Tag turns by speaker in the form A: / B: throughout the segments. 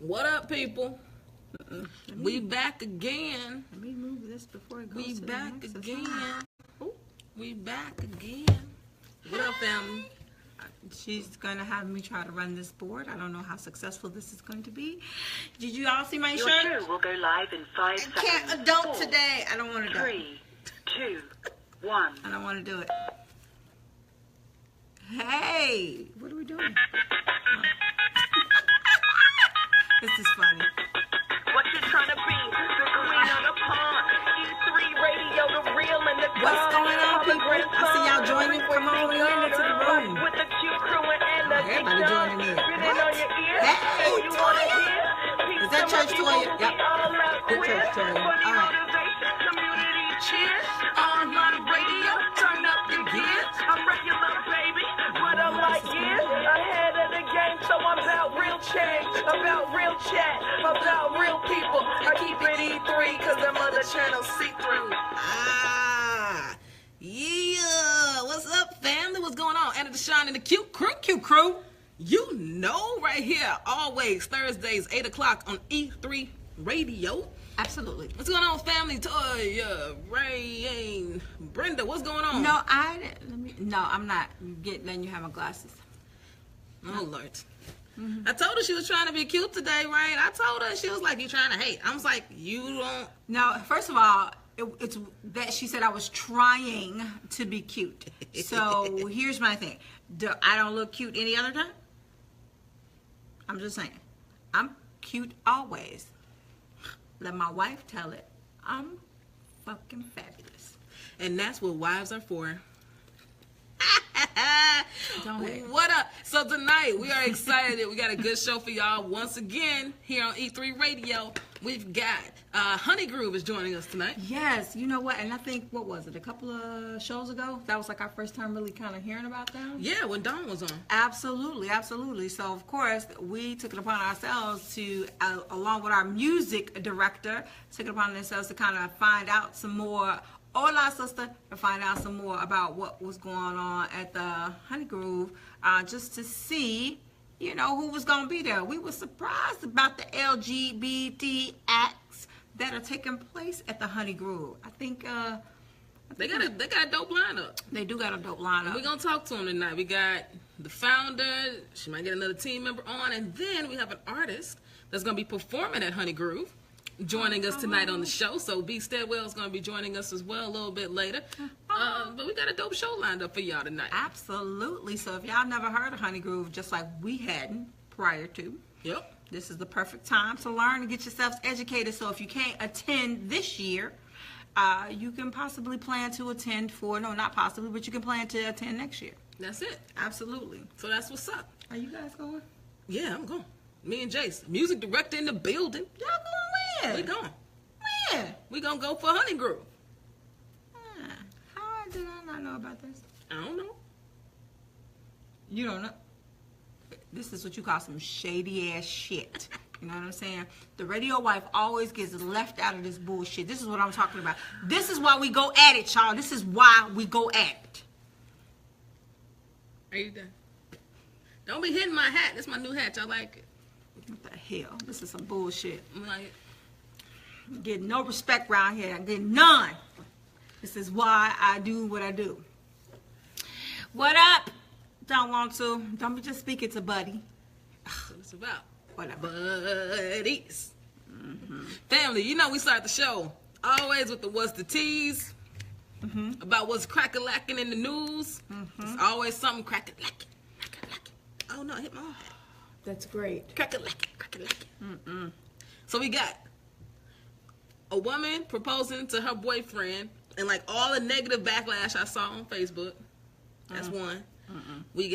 A: What up, people? We back again.
B: Let me move this before it goes
A: We
B: to
A: back
B: the next
A: again.
B: Ooh.
A: We back again. What up, family?
B: She's going to have me try to run this board. I don't know how successful this is going to be. Did you all see my
C: Your
B: shirt?
C: show will go live in 5
B: I
C: seconds.
B: can't adult
C: 4,
B: today. I don't want to do it.
C: 3, 2, 1.
B: I don't want to do it. Hey, what are we doing? This is funny.
C: What you trying to be? The queen on the pond. E3 radio, the real and the
B: What's going on, people? I see y'all joining. Come on in into the room.
C: With the cute crew and the
B: Everybody joining in. What? Hey, Toya. Is that Church Toya? Yep. Good Church Toya. All right.
C: Community cheer on my radio. Turn up your gear. I'm regular, baby, but I'm like years ahead of the game. So I'm about real change, about real chat, about real people. I keep it E3 because them other channels see through.
A: Yeah. What's up, family? What's going on? Anna Deshawn and the cute crew. You know, right here, always Thursdays, 8 o'clock on E3 Radio.
B: Absolutely.
A: What's going on, family? Toya, Ray, and Brenda. What's going on?
B: No, I'm not letting you have my glasses.
A: Oh, Lord. I told her she was trying to be cute today, right? I told her, she was like, you trying to hate. I was like, you don't.
B: No, first of all, it's that she said I was trying to be cute. So here's my thing. I don't look cute any other time? I'm just saying. I'm cute always. Let my wife tell it. I'm fucking fabulous.
A: And that's what wives are for.
B: Don't hate.
A: What up? So tonight we are excited. We got a good show for y'all once again here on E3 Radio. We've got HoneyGroove is joining us tonight.
B: Yes, you know what? And I think, what was it, a couple of shows ago? That was like our first time really kind of hearing about them.
A: Yeah, when Dawn was on.
B: Absolutely, absolutely. So, of course, we took it upon ourselves to, along with our music director, took it upon ourselves to kind of find out some more, hola, sister, to find out some more about what was going on at the HoneyGroove, just to see, you know, who was going to be there. We were surprised about the LGBT acts that are taking place at the HoneyGroove. I think
A: they got a dope lineup.
B: They do got a dope lineup.
A: We're going to talk to them tonight. We got the founder. She might get another team member on. And then we have an artist that's going to be performing at HoneyGroove, joining us tonight on the show. So B. Steadwell is going to be joining us as well a little bit later. But we got a dope show lined up for y'all tonight.
B: Absolutely. So if y'all never heard of HoneyGroove, just like we hadn't prior to,
A: Yep.
B: this is the perfect time to learn and get yourselves educated. So if you can't attend this year, you can possibly plan to attend not possibly, but you can plan to attend next year.
A: That's it.
B: Absolutely.
A: So that's what's up.
B: Are you guys going?
A: Yeah, I'm going. Me and Jace, music director in the building.
B: Y'all going
A: We
B: when?
A: going.
B: When?
A: We gonna go for HoneyGroove.
B: How did I not know about this?
A: I don't know.
B: You don't know? This is what you call some shady ass shit. You know what I'm saying? The radio wife always gets left out of this bullshit. This is what I'm talking about. This is why we go at it, y'all. This is why we go at it.
A: Are you done? Don't be hitting my hat. That's my new hat. Y'all like it?
B: What the hell? This is some bullshit.
A: I'm like,
B: Getting no respect around here. I get none. This is why I do what I do. What up? Don't want to. Don't be just speaking to Buddy.
A: that's what it's about.
B: Whatever.
A: Buddies. Family, you know we start the show always with the what's the tease. About what's crack-a-lacking in the news. It's always something crack-a-lacking. Oh no, I hit my own hat.
B: That's great.
A: Crack-a-lacking. So we got a woman proposing to her boyfriend and like all the negative backlash I saw on Facebook. That's one. We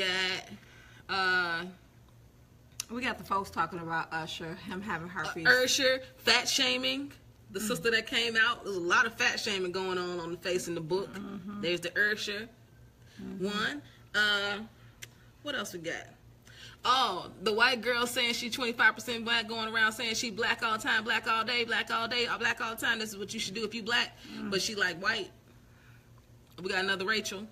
A: got
B: the folks talking about Usher, him having herpes.
A: Usher, fat shaming. The sister that came out, there's a lot of fat shaming going on the face in the book. There's the Usher one. What else we got? Oh, the white girl saying she 25% black, going around saying she black all the time, black all day, black all day, or black all the time. This is what you should do if you black. But she like white. We got another Rachel.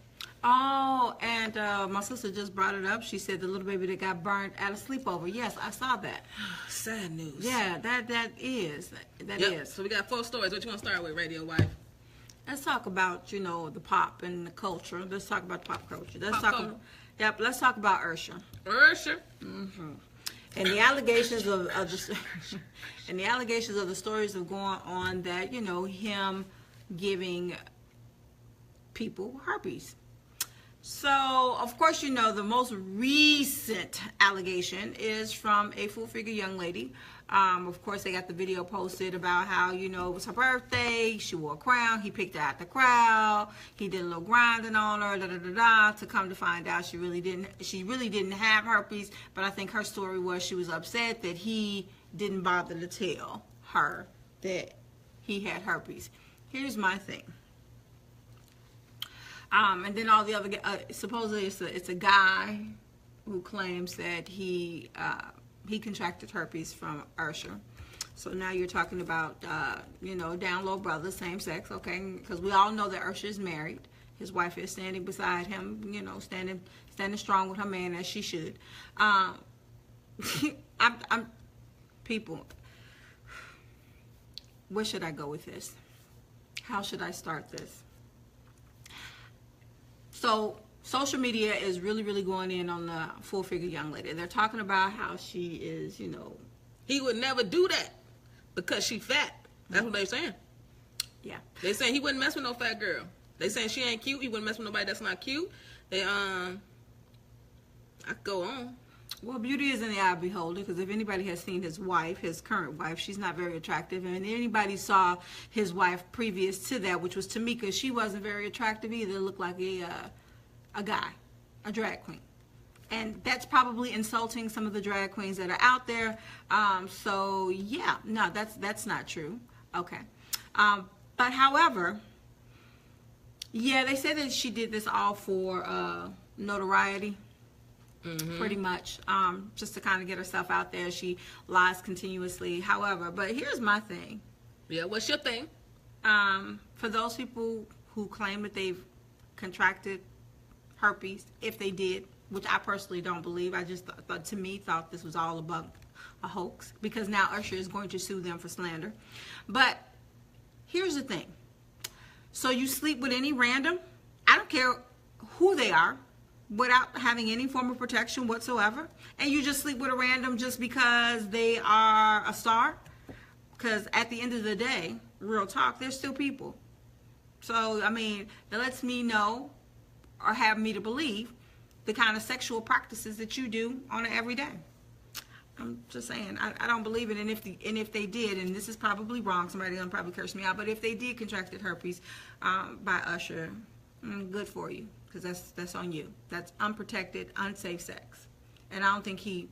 B: Oh, and my sister just brought it up. She said the little baby that got burned at a sleepover. Yes, I saw that.
A: Sad news.
B: Yeah, that is.
A: So we got 4 stories. What you want to start with, Radio Wife?
B: Let's talk about, the pop and the culture. Let's talk about pop culture. Let's talk about Usher.
A: Usher.
B: Mm-hmm. And the allegations of the stories of going on that, him giving people herpes. So, of course, the most recent allegation is from a full-figure young lady. Of course, they got the video posted about how, it was her birthday, she wore a crown, he picked her out the crowd, he did a little grinding on her, to come to find out she really didn't have herpes, but I think her story was she was upset that he didn't bother to tell her that he had herpes. Here's my thing. And then all the other, supposedly it's a guy who claims that he contracted herpes from Usher. So now you're talking about, down low brothers, same sex, okay? Because we all know that Usher is married. His wife is standing beside him, standing strong with her man as she should. People, where should I go with this? How should I start this? So social media is really, really going in on the full-figure young lady. They're talking about how she is,
A: He would never do that because she fat. That's what they're saying.
B: Yeah.
A: They saying he wouldn't mess with no fat girl. They saying she ain't cute. He wouldn't mess with nobody that's not cute. I could go on.
B: Well, beauty is in the eye of the beholder, because if anybody has seen his wife, his current wife, she's not very attractive. And anybody saw his wife previous to that, which was Tamika, she wasn't very attractive either. It looked like a guy, a drag queen. And that's probably insulting some of the drag queens that are out there. So, yeah, no, that's not true. Okay. But, however, yeah, they say that she did this all for notoriety. Mm-hmm. Pretty much, just to kind of get herself out there. She lies continuously. However, but here's my thing.
A: Yeah, what's your thing?
B: For those people who claim that they've contracted herpes, if they did, which I personally don't believe, I just thought this was all about a hoax, because now Usher is going to sue them for slander. But here's the thing. So you sleep with any random, I don't care who they are, without having any form of protection whatsoever, and you just sleep with a random just because they are a star? Because at the end of the day, real talk, they're still people. So, I mean, that lets me know, or have me to believe, the kind of sexual practices that you do on an everyday. I'm just saying, I don't believe it. And if they did, and this is probably wrong, somebody's gonna probably curse me out, but if they did contracted herpes by Usher, good for you. Because that's on you. That's unprotected, unsafe sex. And I don't think you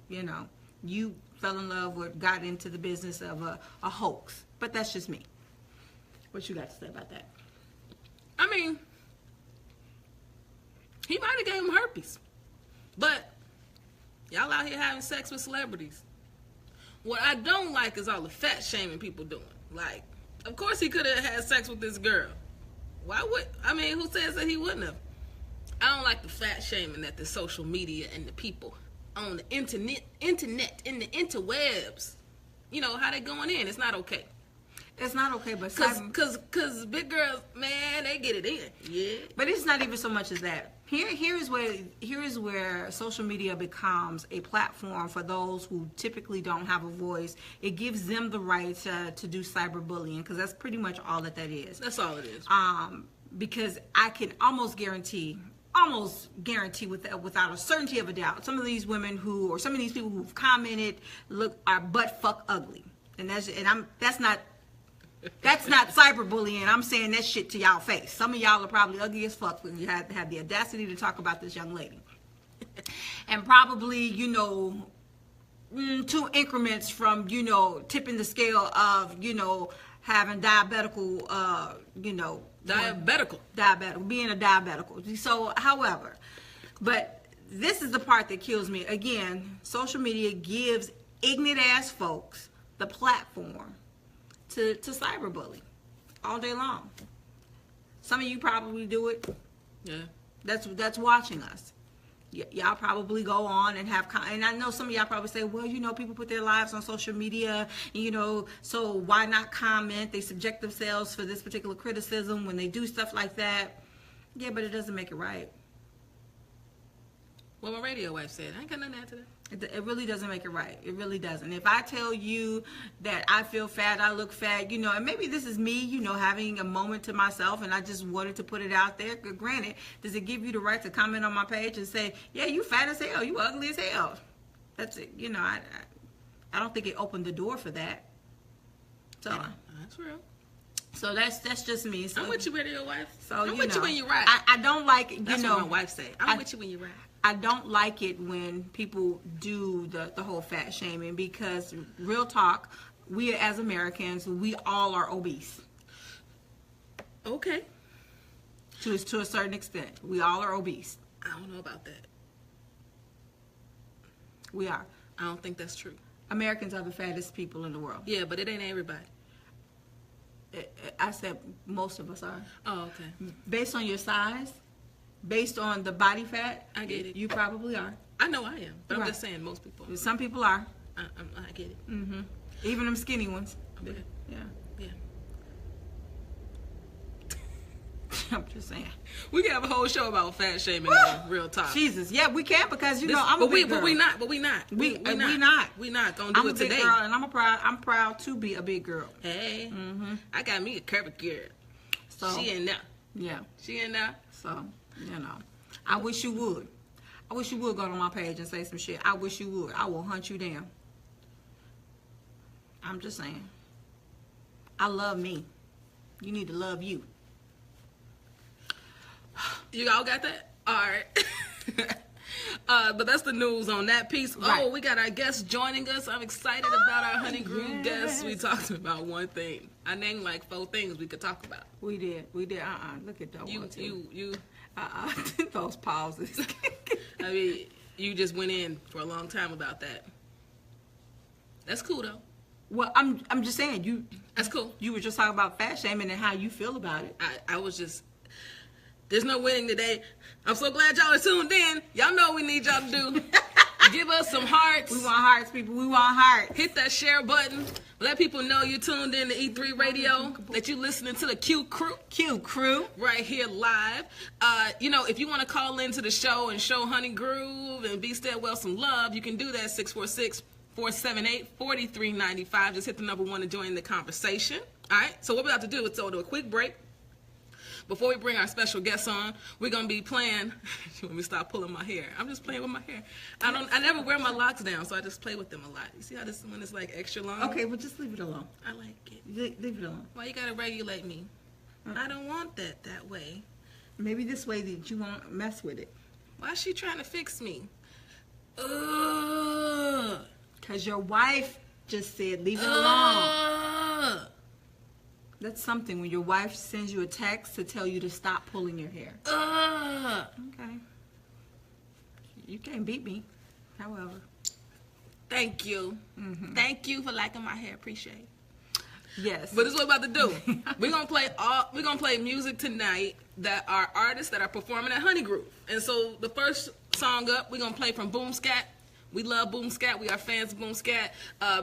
B: fell in love or got into the business of a hoax. But that's just me. What you got to say about that?
A: I mean, he might have gave him herpes. But y'all out here having sex with celebrities. What I don't like is all the fat shaming people doing. Like, of course he could have had sex with this girl. Who says that he wouldn't have? I don't like the fat shaming that the social media and the people on the internet, in the interwebs, how they going in. It's not okay.
B: It's not okay, but
A: cause big girls, man, they get it in. Yeah.
B: But it's not even so much as that. Here is where social media becomes a platform for those who typically don't have a voice. It gives them the right to do cyberbullying, because that's pretty much all that is.
A: That's all it is.
B: Because I can almost guarantee without a certainty of a doubt, some of these women some of these people who've commented are butt fuck ugly, and that's not cyberbullying. I'm saying that shit to y'all face. Some of y'all are probably ugly as fuck when you have the audacity to talk about this young lady, and probably 2 increments from tipping the scale of having diabetical being a diabetical. So, however, but this is the part that kills me. Again, social media gives ignorant ass folks the platform to cyberbully all day long. Some of you probably do it.
A: Yeah.
B: that's watching us. Y'all probably go on and have, and I know some of y'all probably say, well, you know, people put their lives on social media, you know, so why not comment? They subject themselves for this particular criticism when they do stuff like that. Yeah, but it doesn't make it right.
A: Well, my radio wife said, I ain't got nothing to add to that.
B: It really doesn't make it right. It really doesn't. If I tell you that I feel fat, I look fat, you know, and maybe this is me, you know, having a moment to myself, and I just wanted to put it out there. Granted, does it give you the right to comment on my page and say, yeah, you fat as hell, you ugly as hell? That's it. You know, I don't think it opened the door for that. So
A: yeah, that's real.
B: So that's just me. So,
A: I'm with you, radio wife.
B: So
A: I'm with you when you're right.
B: I don't like, you
A: that's
B: know.
A: what my wife said. I'm with you when you're right.
B: I don't like it when people do the whole fat shaming, because real talk, we as Americans, we all are obese.
A: Okay.
B: To a certain extent. We all are obese.
A: I don't know about that.
B: We are.
A: I don't think that's true.
B: Americans are the fattest people in the world.
A: Yeah, but it ain't everybody.
B: I said most of us are.
A: Oh, okay.
B: Based on your size, based on the body fat,
A: I get it.
B: You probably are.
A: I know I am, but
B: Right.
A: I'm just saying most people.
B: Some people are.
A: I get it.
B: Mm-hmm. Even them skinny ones.
A: Okay.
B: Yeah.
A: Yeah.
B: I'm just saying.
A: We can have a whole show about fat shaming on Real Talk.
B: Jesus, yeah, we can, because I'm a big girl.
A: But we not.
B: We not.
A: We not gonna do
B: I'm
A: it
B: a big
A: today.
B: girl, and I'm proud to be a big girl.
A: Hey, I got me a curvy girl.
B: So
A: She in there.
B: yeah.
A: She in there.
B: So you know, I wish you would. I wish you would go to my page and say some shit. I wish you would. I will hunt you down. I'm just saying. I love me. You need to love you.
A: You all got that? All right. But that's the news on that piece.
B: Right.
A: Oh, we got our guests joining us. I'm excited about our HoneyGroove guests. We talked about one thing. I named like 4 things we could talk about.
B: We did. Look at that one too.
A: You.
B: Those pauses.
A: I mean, you just went in for a long time about that. That's cool though.
B: Well, I'm just saying, you.
A: That's cool.
B: You were just talking about fat shaming and how you feel about it.
A: I was just. There's no winning today. I'm so glad y'all are tuned in. Y'all know what we need y'all to do. Give us some hearts.
B: We want hearts, people. We want hearts.
A: Hit that share button. Let people know you tuned in to E3 Radio, that you listening to the Q Crew right here live. You know, if you want to call into the show and show HoneyGroove and B Steadwell some love, you can do that. 646-478-4395. Just hit the number 1 to join the conversation. All right. So what we have to do is go to a quick break. Before we bring our special guests on, we're gonna be playing. Let me stop pulling my hair. I'm just playing with my hair. I never wear my locks down, so I just play with them a lot. You see how this one is like extra long?
B: Okay, well just leave it alone.
A: I like it.
B: Leave it alone.
A: Why you gotta regulate me? I don't want that way.
B: Maybe this way that you won't mess with it.
A: Why is she trying to fix me? Ugh.
B: Cause your wife just said leave it alone. That's something when your wife sends you a text to tell you to stop pulling your hair. Okay. You can't beat me, however.
A: Thank you. Mm-hmm. Thank you for liking my hair. Appreciate it.
B: Yes.
A: But this is what we're about to do. We're gonna play music tonight that are artists that are performing at HoneyGroove. And so the first song up, we're gonna play from Boom Scat. We love Boom Scat. We are fans of Boom Scat.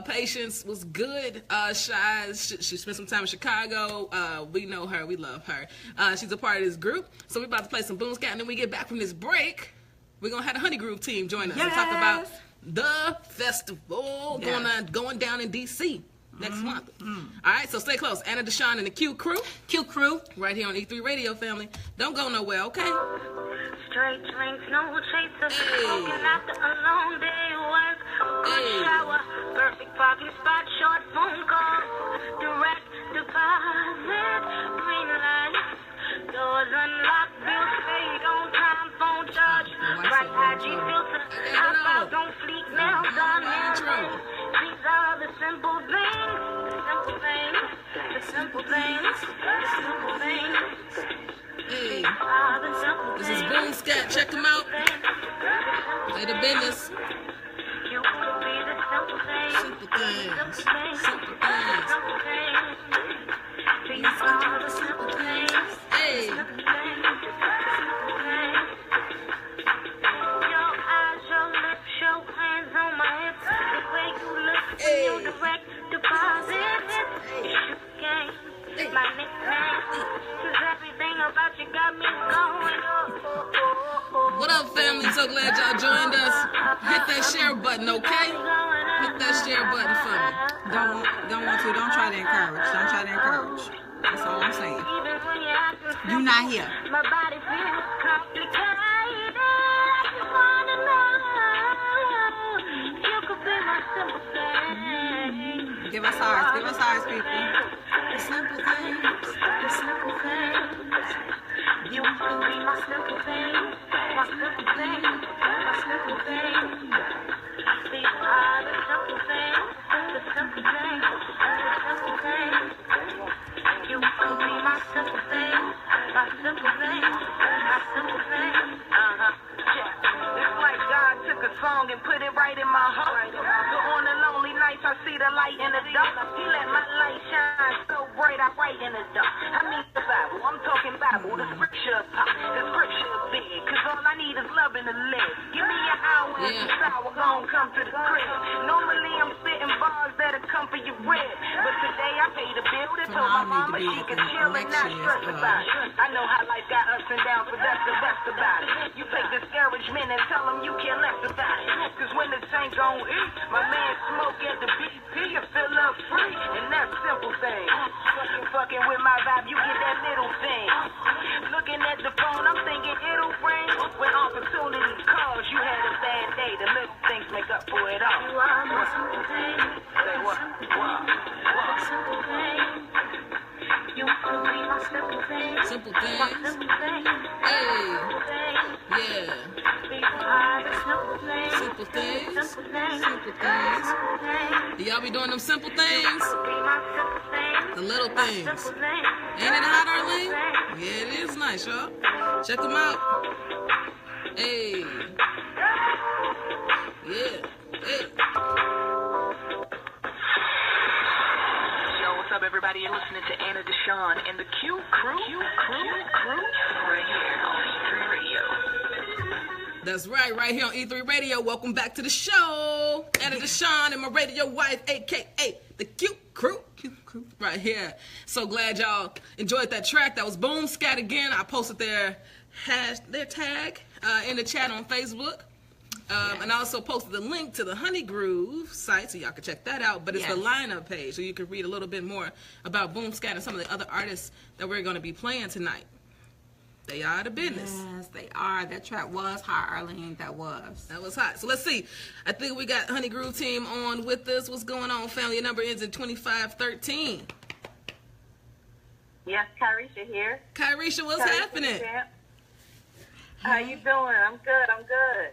A: Patience was good. Shy, she spent some time in Chicago. We know her. We love her. She's a part of this group. So we're about to play some Boom Scat. And then we get back from this break, we're going to have the HoneyGroove team join us and talk about the festival going down in D.C. next month. All right, so stay close. Anna Deshawn and the Q Crew. Right here on E3 Radio, family. Don't go nowhere, okay?
C: Straight drinks, no chaser. Smoking after a long day of work. Good shower, perfect parking spot, short phone call. Direct deposit, green light. Doors unlocked, bills paid on time, phone charge. Bright IG filter, hop out, don't fleek, nails done. These are the simple things, the simple things.
A: Hey, this is Boom Scat. Check them out. Play the business. Simple things. Simple things. These are the simple things. Hey. family. So glad y'all joined us. Hit that share button, okay? Hit that share button for me.
B: Don't try to encourage. Don't try to encourage. That's all I'm saying. You not here.
C: My body feels complicated. I just wanna know you could be my simple thing.
B: Give us ours, people.
C: The simple things, the simple things. You could be my simple thing, my simple thing, my simple thing. These are the simple things, the simple things, the simple things. You could be my simple thing, my simple thing, my simple thing. It's like God took a song and put it right in my heart. So on the lonely nights, I see the light in the dark. He let my light shine so bright, I write in the dark. I mean the Bible, I'm talking Bible, the scripture pop, the scripture big. Cause all I need is love in the live. Give me an hour and the sour gon' come to the crib. Normally I'm spitting bars that'll come for your rib. But today I paid a bill that told my mama she could chill and not stress about it. I know how life got ups and downs, but that's the best about it. You take discouragement and tell them you care less about it. Cause when the tank gon' eat, my man smoke at the BP and fill up free. And that's simple thing. Fucking with my vibe, you get that little thing. Looking at the phone, I'm thinking it'll ring. When opportunity calls, you had a bad day. The little things make up for it all. You are my simple thing. Say what? Simple thing. You could be my simple thing.
A: Simple
C: My
A: things.
C: simple thing.
A: Hey.
C: Simple thing.
A: Yeah.
C: These are the simple things.
A: Simple things.
C: Simple things.
A: Simple things.
C: Simple things.
A: Do y'all be doing them simple things?
C: Be my simple thing.
A: The little
C: My
A: things.
C: simple thing.
A: Ain't it hot, Arlene? Yeah, it is nice, y'all. Check them out. Hey. Yeah. Hey.
D: Yo, what's up, everybody? You're listening to Anna Deshawn and the Q Crew right here on E3 Radio.
A: That's right here on E3 Radio. Welcome back to the show. Anna Deshawn and my radio wife, a.k.a. the Cute Crew. Right here. So glad y'all enjoyed that track. That was Boom Scat again. I posted their tag in the chat on Facebook. And I also posted the link to the HoneyGroove site, so y'all can check that out. But it's the lineup page, so you can read a little bit more about Boom Scat and some of the other artists that we're going to be playing tonight. They are the business.
B: Yes, they are. That track was hot, Arlene. That was.
A: That was hot. So let's see. I think we got HoneyGroove team on with us. What's going on, family? Your number ends in 2513.
E: Yes, Kyrisha here.
A: Kyrisha, what's happening?
E: How you doing? I'm good.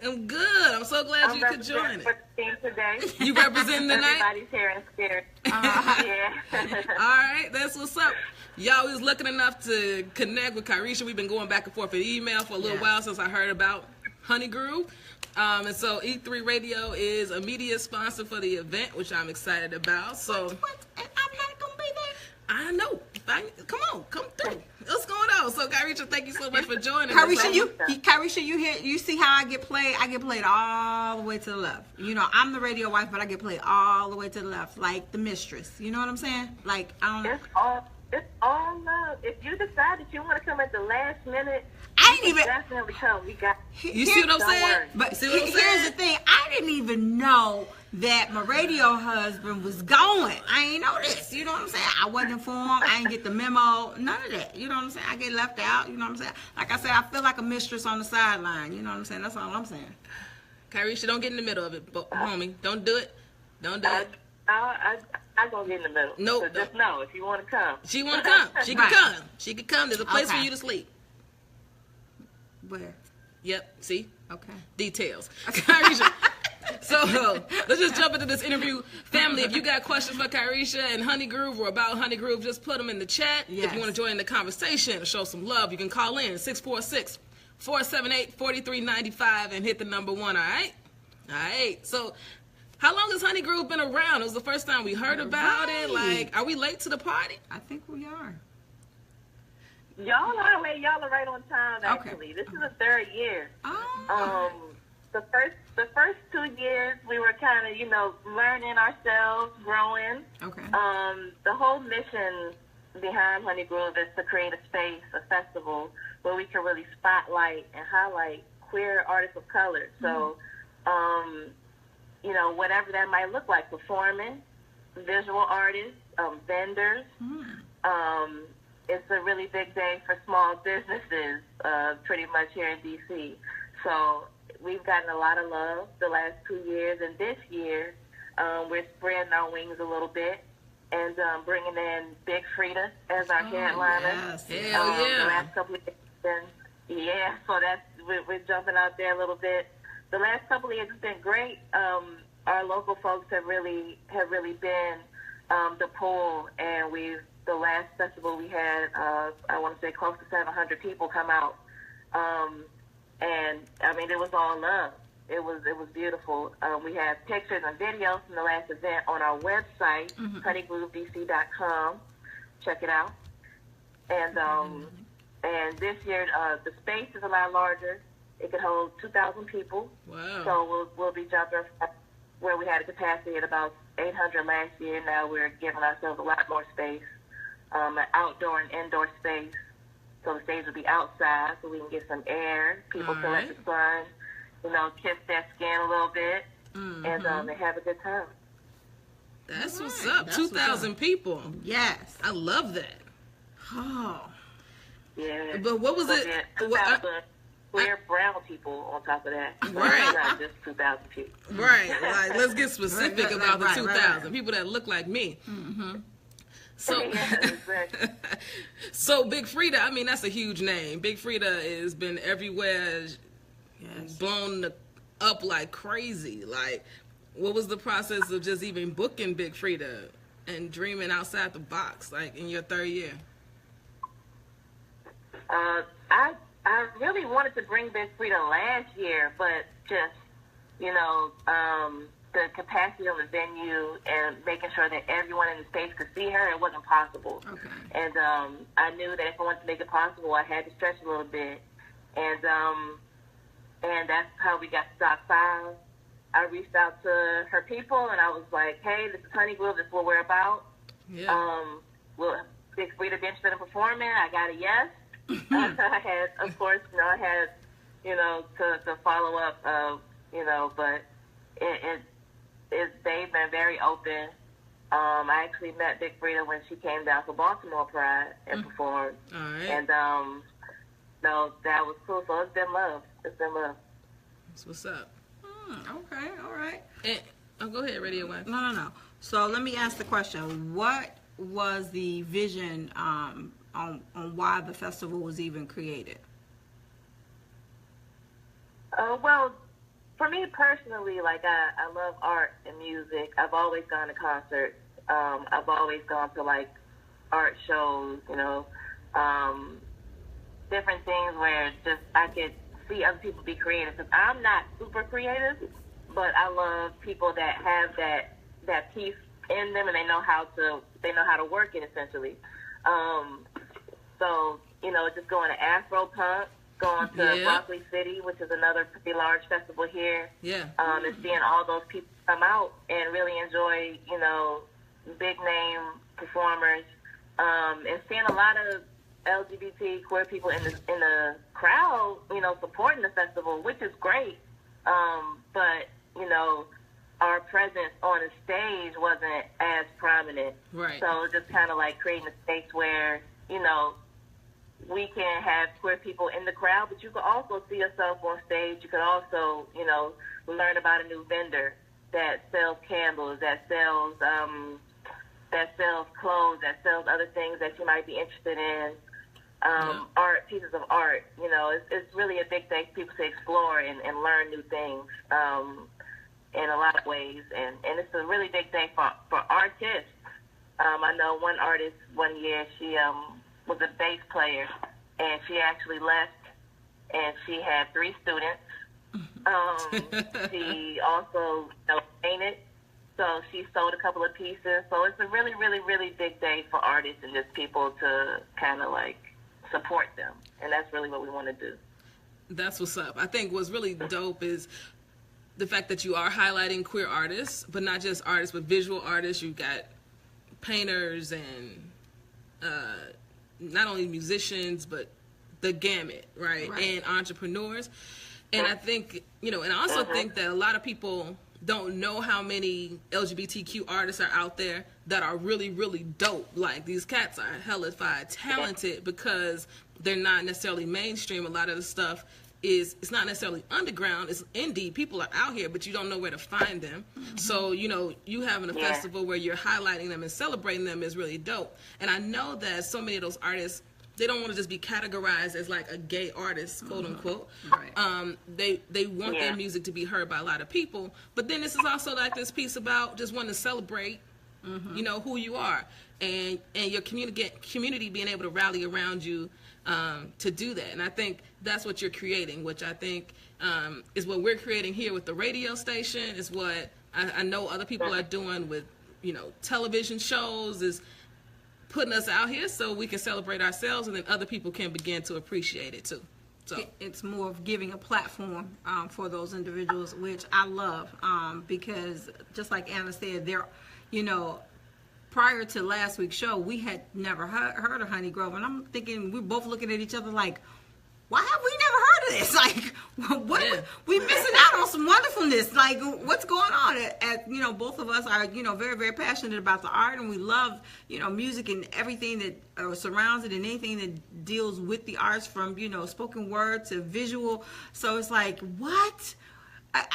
A: I'm good. I'm so glad you could join
E: representing
A: it.
E: for the team today.
A: You representing tonight?
E: Everybody's here and scared. Yeah.
A: All right, that's what's up. Y'all was lucky enough to connect with Kyrisha. We've been going back and forth in email for a little while since I heard about HoneyGroove. And so E3 Radio is a media sponsor for the event, which I'm excited about. So
B: What? And I'm not going to be there?
A: I know. Come on, come through. What's going on? So Kyrisha, thank you so much for joining us.
B: Kyrisha, you see how I get played? I get played all the way to the left. You know, I'm the radio wife, but I get played all the way to the left, like the mistress. You know what I'm saying? Like, I don't
E: It's all love. If you decide that you want to come at the last minute,
B: I
E: you
B: didn't even.
E: can definitely come. We got.
A: You see what I'm
E: Don't
A: saying?
E: worry.
B: But
A: See what I'm
B: here's
A: saying?
B: the thing. I didn't even know that my radio husband was going. I ain't know this. You know what I'm saying? I wasn't informed. I didn't get the memo. None of that. You know what I'm saying? I get left out. You know what I'm saying? Like I said, I feel like a mistress on the sideline. You know what I'm saying? That's all I'm saying.
A: Kyrisha, don't get in the middle of it, homie. Don't do it. Don't do it.
E: I'm going to get in the middle.
A: Nope.
E: So just know, if you want to come.
A: She want to come. She can
B: Right.
A: come. She can come. There's a place for
B: Okay.
A: you to sleep.
B: Where?
A: Yep. See?
B: Okay.
A: Details. Kyrisha. So let's just jump into this interview. Family, if you got questions for Kyrisha and HoneyGroove or about HoneyGroove, just put them in the chat. If
B: Yes.
A: you want to join the conversation or show some love, you can call in 646-478-4395 and hit the number 1, all right? All right. So how long has HoneyGroove been around? It was the first time we heard about it.
B: Right.
A: Like, are we late to the party?
B: I think we are.
E: Y'all are right on time, actually. This is the third year.
B: Oh.
E: The first 2 years, we were kind of, learning ourselves, growing.
B: Okay.
E: The whole mission behind HoneyGroove is to create a space, a festival, where we can really spotlight and highlight queer artists of color. So, you know, whatever that might look like, performing, visual artists, vendors. It's a really big day for small businesses, pretty much here in D.C. So we've gotten a lot of love the last 2 years, and this year we're spreading our wings a little bit and bringing in Big Frida as our headliner.
B: Yes.
A: Hell yeah.
E: The last couple of years, so we're jumping out there a little bit. The last couple of years has been great. Our local folks have really been the pull, and the last festival we had, I want to say close to 700 people come out, and I mean it was all love. It was beautiful. We have pictures and videos from the last event on our website, HoneyGrooveDC.com. Check it out. And this year the space is a lot larger. It could hold 2,000 people.
A: Wow.
E: So we'll be jumping where we had a capacity at about 800 last year. Now we're giving ourselves a lot more space, an outdoor and indoor space. So the stage will be outside so we can get some air. People can let the sun, you know, kiss their skin a little bit, and they have a good time.
A: That's what's up. 2,000 people.
B: Yes.
A: I love that.
B: Oh.
E: Yeah.
A: But what was it?
E: 2,000 queer brown people on top of that.
A: Right.
E: Not just 2,000 people.
A: Right. Like, let's get specific about the
B: right,
A: 2,000
B: right.
A: people that look like me. So,
E: Yeah, exactly.
A: so Big Frida, I mean, that's a huge name. Big Frida has been everywhere, blown up like crazy. Like, what was the process of just even booking Big Frida and dreaming outside the box, like in your third year?
E: I really wanted to bring Big Frida last year, but just, you know, the capacity of the venue and making sure that everyone in the space could see her, it wasn't possible.
B: Okay.
E: And I knew that if I wanted to make it possible, I had to stretch a little bit. And that's how we got Stock 5. I reached out to her people, and I was like, hey, this is HoneyGroove. This is what we're about.
A: Yeah.
E: Will Big Frida be interested in performing? I got a yes. I had, of course, to follow up, but they've been very open. I actually met Big Frida when she came down for Baltimore Pride and performed.
A: All right.
E: And, that was cool. So it's been love. It's been love.
A: That's what's up.
B: Okay, all right.
A: And, go ahead, Radio One.
B: No. So let me ask the question. What was the vision on why the festival was even created?
E: Well, for me personally, like I love art and music. I've always gone to concerts. I've always gone to like art shows, different things where just I could see other people be creative. Because I'm not super creative, but I love people that have that piece in them and they know how to work it essentially. So just going to Afro Punk, going to Broccoli City, which is another pretty large festival here.
A: Yeah.
E: And seeing all those people come out and really enjoy, big name performers, and seeing a lot of LGBT queer people in the crowd, supporting the festival, which is great. But our presence on the stage wasn't as prominent.
A: Right.
E: So just kind of like creating a space where, we can have queer people in the crowd, but you can also see yourself on stage. You can also, learn about a new vendor that sells candles, that sells clothes, that sells other things that you might be interested in. Art, pieces of art. It's really a big thing for people to explore and learn new things in a lot of ways. And it's a really big thing for artists. I know one artist one year, she was a bass player, and she actually left, and she had 3 students. She also painted, so she sold a couple of pieces. So it's a really, really, really big day for artists and just people to kind of like support them, and that's really what we want to do.
A: That's what's up. I think what's really dope is the fact that you are highlighting queer artists, but not just artists, but visual artists. You've got painters and not only musicians, but the gamut, right? And entrepreneurs. And I think, and I also think that a lot of people don't know how many LGBTQ artists are out there that are really, really dope. Like, these cats are hellified talented because they're not necessarily mainstream. A lot of the stuff it's not necessarily underground, it's indie. People are out here, but you don't know where to find them. So, you having a festival where you're highlighting them and celebrating them is really dope. And I know that so many of those artists, they don't want to just be categorized as like a gay artist, quote unquote. Right. They want their music to be heard by a lot of people. But then this is also like this piece about just wanting to celebrate, who you are, and your community being able to rally around you to do that. And I think that's what you're creating, which I think is what we're creating here with the radio station, is what I know other people are doing with, television shows, is putting us out here so we can celebrate ourselves, and then other people can begin to appreciate it too. So
B: it's more of giving a platform for those individuals, which I love, because just like Anna said, there, prior to last week's show, we had never heard of HoneyGroove, and I'm thinking, we're both looking at each other like, why have we never heard of this? Like, what we missing out on some wonderfulness? Like, what's going on? Both of us are, very, very passionate about the art, and we love, music and everything that surrounds it, and anything that deals with the arts, from, spoken word to visual. So it's like, what?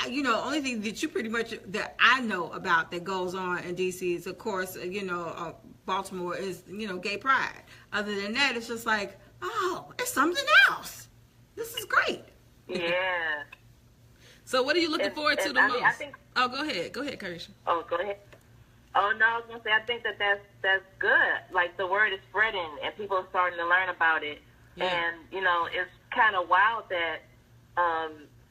B: Only thing that you pretty much, that I know about that goes on in DC is, of course, Baltimore is, gay pride. Other than that, it's just like, oh, it's something else. This is great.
E: Yeah.
A: So what are you looking forward to the most?
E: I think,
A: go ahead, Karisha.
E: Oh, go ahead. Oh, no, I was going to say, I think that's good. Like, the word is spreading, and people are starting to learn about it. Yeah. And, it's kind of wild that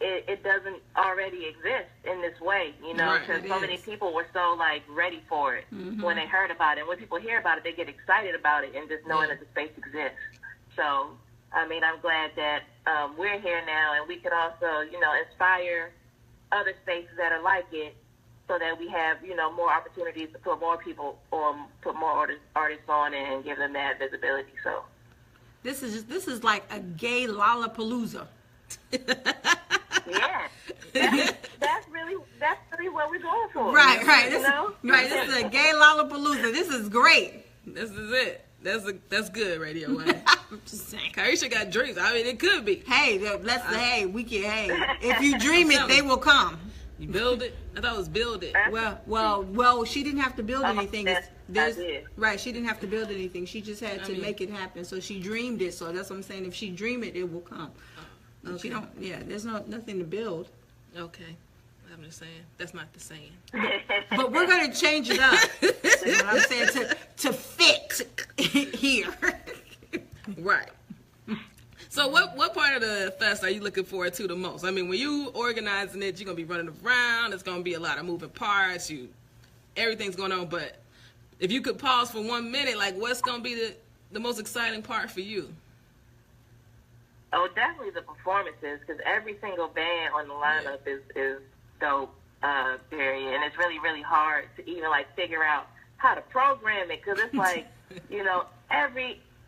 E: it doesn't already exist in this way, because so many people were so, like, ready for it when they heard about it. And when people hear about it, they get excited about it, and just knowing that the space exists. So, I mean, I'm glad that we're here now, and we could also, inspire other spaces that are like it, so that we have, more opportunities to put more people or put more artists on and give them that visibility. So
B: this is like a gay Lollapalooza.
E: Yeah, that's really what we're going for.
B: Right. This is a gay Lollapalooza. This is great.
A: This is it. That's good, Radio One. I'm just saying. Karisha got dreams. I mean, it could be.
B: Hey, if you dream it, they will come.
A: You build it? I thought it was build it.
B: Well, she didn't have to build anything.
E: Right,
B: she didn't have to build anything. She just had to make it happen. So she dreamed it. So that's what I'm saying. If she dream it, it will come. Okay. She don't. Yeah, there's nothing to build.
A: Okay. I'm just saying, that's not the saying.
B: But we're going to change it up. You know what I'm saying? To fit here.
A: Right. So what part of the fest are you looking forward to the most? I mean, when you organizing it, you're going to be running around. It's going to be a lot of moving parts. Everything's going on. But if you could pause for 1 minute, like, what's going to be the most exciting part for you?
E: Oh, definitely the performances, because every single band on the lineup is dope, period. And it's really, really hard to even, like, figure out how to program it, because it's like,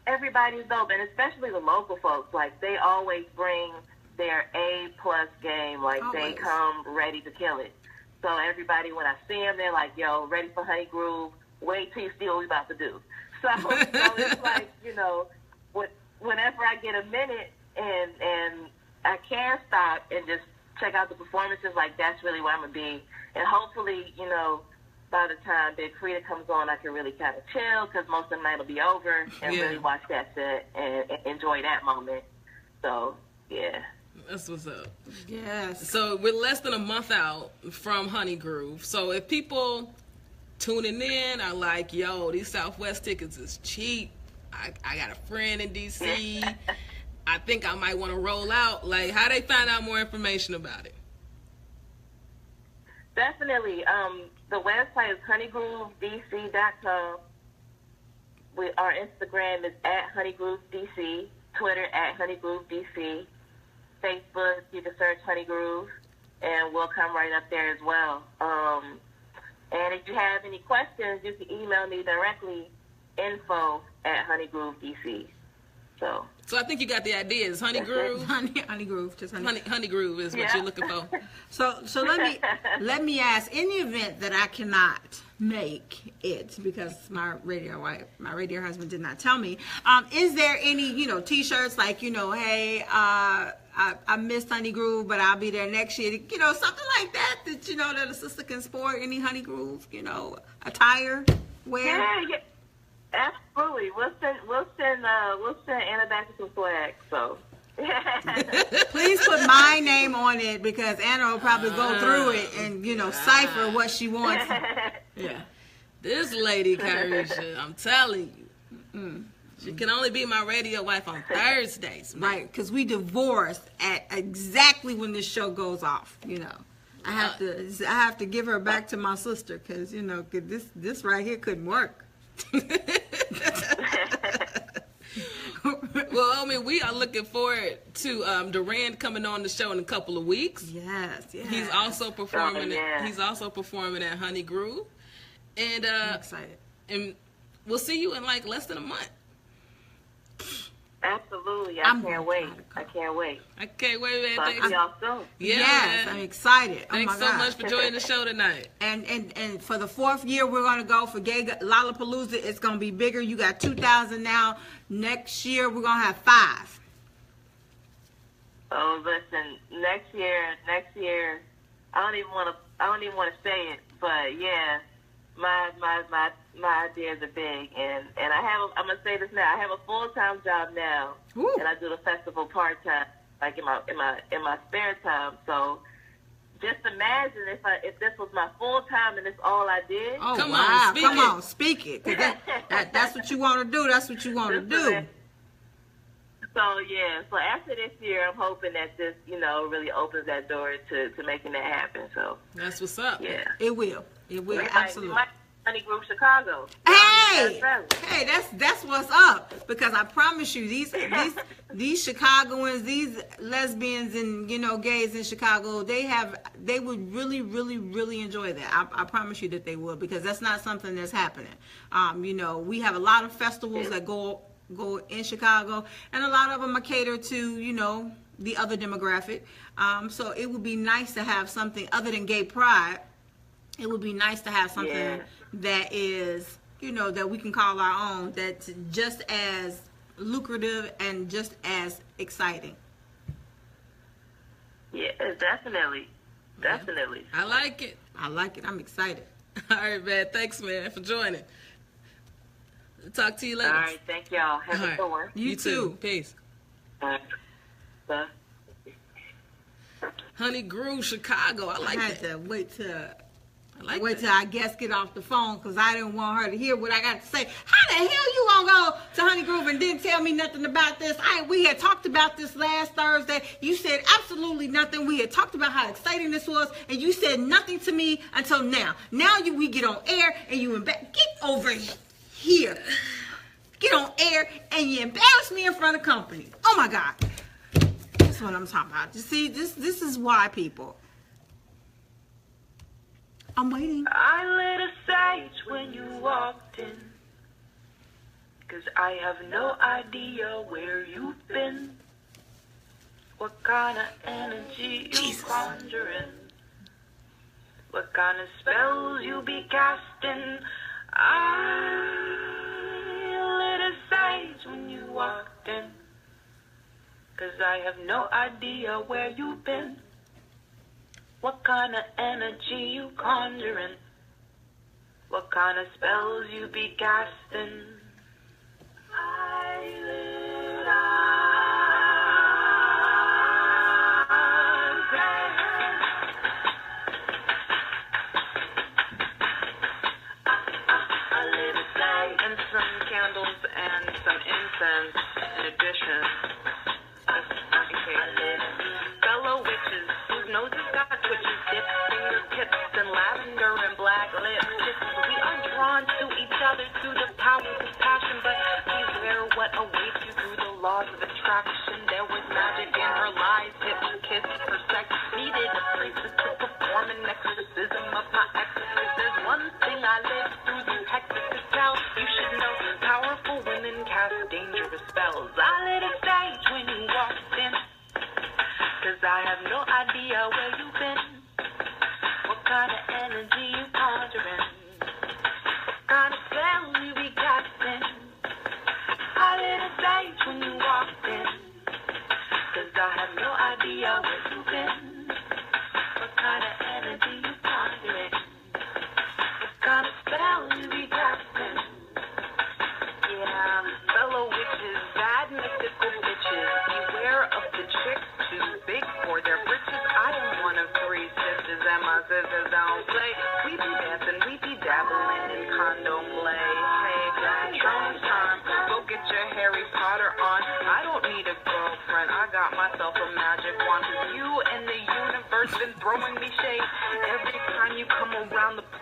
E: everybody's dope, and especially the local folks. Like, they always bring their A-plus game. Like, they come ready to kill it. So everybody, when I see them, they're like, yo, ready for HoneyGroove, wait till you see what we about to do. So it's like, whenever I get a minute and I can stop and just check out the performances, like, that's really where I'm going to be. And hopefully, by the time Big Frida comes on, I can really kind of chill, because most of the night will be over, and really watch that set and enjoy that moment. So, yeah.
A: That's what's up.
B: Yes.
A: So we're less than a month out from HoneyGroove. So if people tuning in are like, yo, these Southwest tickets is cheap. I got a friend in D.C. I think I might want to roll out. Like, how they find out more information about it?
E: Definitely. The website is honeygroovdc.com. Our Instagram is @honeygroovdc, Twitter @honeygroovdc, Facebook, you can search HoneyGroove, and we'll come right up there as well. And if you have any questions, you can email me directly, info@honeygroovdc. So
A: So I think you got the idea. It's HoneyGroove.
B: HoneyGroove, just
A: HoneyGroove is what you're looking for.
B: So let me ask. In the event that I cannot make it because my radio husband did not tell me, is there any T-shirts like hey I missed HoneyGroove, but I'll be there next year, something like that that a sister can sport, any HoneyGroove attire wear?
E: Yeah. Absolutely. We'll send Anna back to some swag. So.
B: Please put my name on it because Anna will probably go through it and cipher what she wants.
A: Yeah, this lady Carisha, I'm telling you, she can only be my radio wife on Thursdays, man.
B: Right? Because we divorced at exactly when this show goes off. I have to give her back to my sister because this right here couldn't work.
A: Well, I mean, we are looking forward to Durand coming on the show in a couple of weeks.
B: Yes.
A: He's also performing. He's also performing at HoneyGroove, and
B: I'm excited.
A: And we'll see you in like less than a month.
E: Absolutely, I can't wait.
A: I can't wait, man.
E: Talk to y'all soon.
A: Yeah,
B: yes,
A: man.
B: I'm excited.
A: Thanks so much for joining the show tonight.
B: And for the 4th year, we're gonna go for Gay Lollapalooza. It's gonna be bigger. You got 2,000 now. Next year, we're gonna have 5.
E: Oh, listen, next year, I don't even want to say it, but yeah, my ideas are big, and I'm gonna say this now. I have a full-time job now, and I do the festival part-time, like in my spare time. So just imagine if this was my full-time and it's all I did.
B: Oh,
A: come
B: on, speak it. 'Cause that's what you want to do. That's what you want to do.
E: So yeah, so after this year, I'm hoping that this, really opens that door to making that happen. So
A: that's what's up.
E: Yeah,
B: it will. Absolutely.
E: HoneyGroove Chicago.
B: Hey, that's what's up. Because I promise you, these Chicagoans, these lesbians and gays in Chicago, they would really, really, really enjoy that. I promise you that they would, because that's not something that's happening. We have a lot of festivals that go in Chicago, and a lot of them are catered to the other demographic. So it would be nice to have something other than gay pride. It would be nice to have something that is, that we can call our own, that's just as lucrative and just as exciting.
E: Yeah, definitely.
A: I like it.
B: I'm excited.
A: All right, man. Thanks, man, for joining. Talk to you later.
E: All right, thank y'all. Have a good one.
B: You too.
A: Peace.
E: Bye.
A: HoneyGroove Chicago. I like that.
B: I had to wait till our guest get off the phone because I didn't want her to hear what I got to say. How the hell you gonna go to HoneyGroove and didn't tell me nothing about this? We had talked about this last Thursday. You said absolutely nothing. We had talked about how exciting this was, and you said nothing to me until now. Now we get on air and you get over here. Get on air and you embarrass me in front of company. Oh my God. That's what I'm talking about. You see, this is why, people. I'm waiting.
C: I lit a sage when you walked in, 'cause I have no idea where you've been, what kind of energy you conjuring, what kind of spells you be casting. I lit a sage when you walked in, 'cause I have no idea where you've been, what kind of energy you conjuring, what kind of spells you be casting. I lit a sage and some candles and some incense in addition. Fellow witches whose noses got twitches, dip fingertips and lavender and black lips. We are drawn to each other through the powers of passion, but beware what awaits you through the laws of attraction. There was magic in her lies, hips, kiss, her sex. Needed a priestess to perform an exorcism of my exorcist. There's one thing I lived through this hectic to tell. You should know, powerful women cast dangerous spells. I lit a sage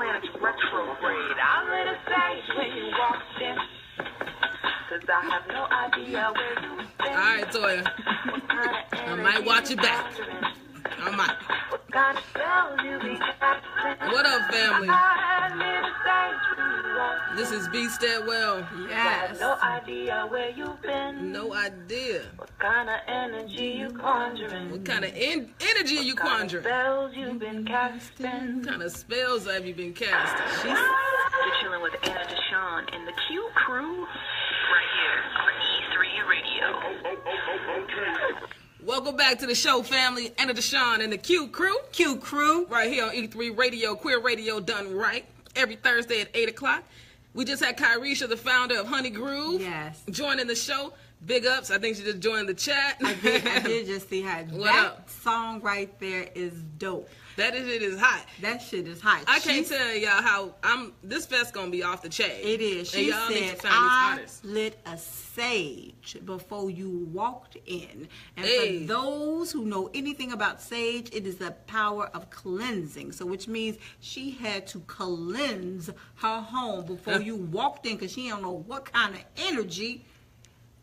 D: planets retrograde.
C: I lit a stage when you walked in. Cause I have no idea where you've been.
A: All right, Toya. I might watch it back. I might.
C: What kind of spells you be casting?
A: What up, family?
C: I lit a stage when you walked in.
A: This is B. Stedwell.
C: I
B: Yes.
C: have no idea where you've been.
A: No idea.
C: What kind of energy you conjuring?
A: What kind of energy are you
C: What kind of
A: conjuring?
C: spells you been casting?
A: What kind of spells have you been casting?
D: You're chilling with Anna Deshawn and the Q Crew right here on E3 Radio.
A: Welcome back to the show, family. Anna Deshawn and the Q Crew.
B: Q Crew.
A: Right here on E3 Radio, queer radio done right. Every Thursday at 8 o'clock. We just had Kyrisha, the founder of HoneyGroove,
B: Yes.
A: joining the show. Big ups. I think she just joined the chat.
B: I did just see how
A: What
B: that
A: up?
B: song right there is dope.
A: That shit is hot.
B: That shit is hot.
A: I can't tell y'all how this fest gonna be off the chain.
B: It is.
A: And
B: She
A: y'all need to
B: said,
A: find these
B: I
A: artists.
B: lit a sage before you walked in. And
A: Hey.
B: for those who know anything about sage, it is the power of cleansing. So which means she had to cleanse her home before you walked in because she don't know what kind of energy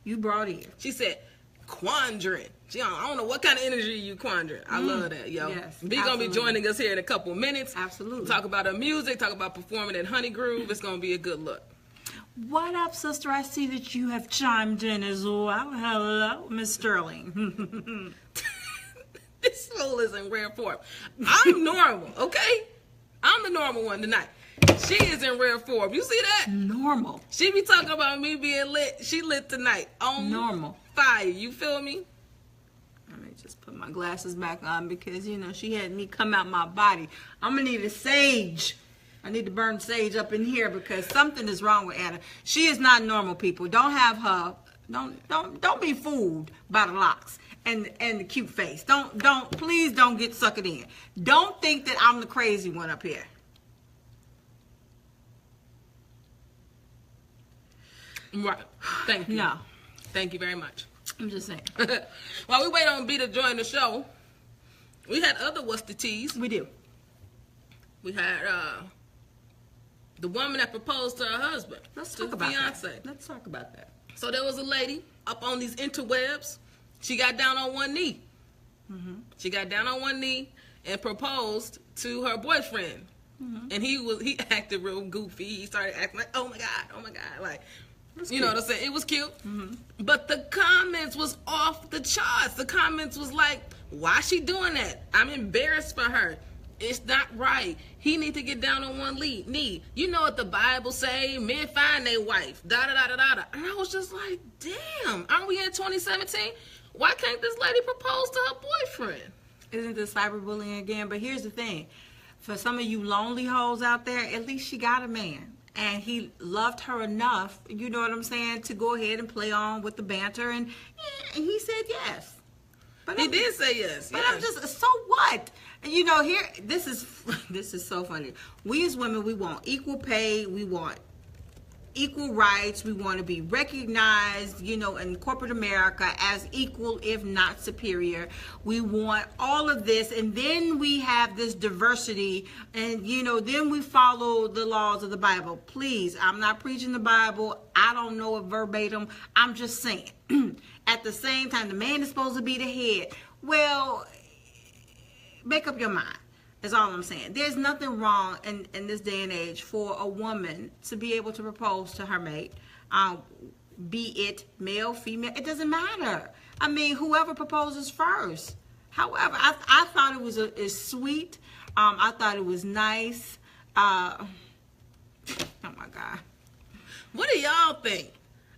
B: you brought in.
A: She said, quandring. I don't know what kind of energy you quandring. I love that, yo.
B: Yes,
A: B gonna be
B: absolutely.
A: joining us here in a couple minutes.
B: Absolutely.
A: Talk about her music, talk about performing at HoneyGroove. It's gonna be a good look.
B: What up, sister? I see that you have chimed in as well. Hello, Miss Sterling.
A: This fool is in rare form. I'm normal, okay? I'm the normal one tonight. She is in rare form. You see that?
B: Normal.
A: She be talking about me being lit. She lit tonight. On
B: Normal.
A: fire. You feel me?
B: Let me just put my glasses back on because, she had me come out my body. I'm going to need a sage. I need to burn sage up in here because something is wrong with Anna. She is not normal, people. Don't have her. Don't be fooled by the locks and the cute face. Please don't get suckered in. Don't think that I'm the crazy one up here.
A: Right. Thank you.
B: No.
A: Thank you very much.
B: I'm just saying.
A: While we wait on B to join the show, we had other what's the teas.
B: We do.
A: We had the woman that proposed to her husband.
B: Let's
A: to
B: talk about
A: fiance.
B: that. Let's talk about that.
A: So there was a lady up on these interwebs. She got down on one knee.
B: Mm-hmm.
A: She got down on one knee and proposed to her boyfriend.
B: Mm-hmm.
A: And he acted real goofy. He started acting like, oh my God, like,
B: That's
A: you know
B: cute.
A: what I'm saying? It was cute.
B: Mm-hmm.
A: But the comments was off the charts. The comments was like, why she doing that? I'm embarrassed for her. It's not right. He need to get down on one knee. You know what the Bible say? Men find their wife. Da da da da da da. And I was just like, damn. Aren't we in 2017? Why can't this lady propose to her boyfriend?
B: Isn't this cyberbullying again? But here's the thing. For some of you lonely hoes out there, at least she got a man. And he loved her enough, you know what I'm saying, to go ahead and play on with the banter. And he said yes. But
A: He did say yes.
B: But
A: yeah.
B: I'm just, so what? And here, this is so funny. We as women, we want equal pay. We want equal rights. We want to be recognized, in corporate America as equal, if not superior. We want all of this. And then we have this diversity. And, then we follow the laws of the Bible. Please, I'm not preaching the Bible. I don't know it verbatim. I'm just saying. At the same time, the man is supposed to be the head. Well, make up your mind. That's all I'm saying. There's nothing wrong in this day and age for a woman to be able to propose to her mate, be it male, female. It doesn't matter. I mean, whoever proposes first. However, I thought it was sweet. I thought it was nice. Oh my God.
A: What do y'all think?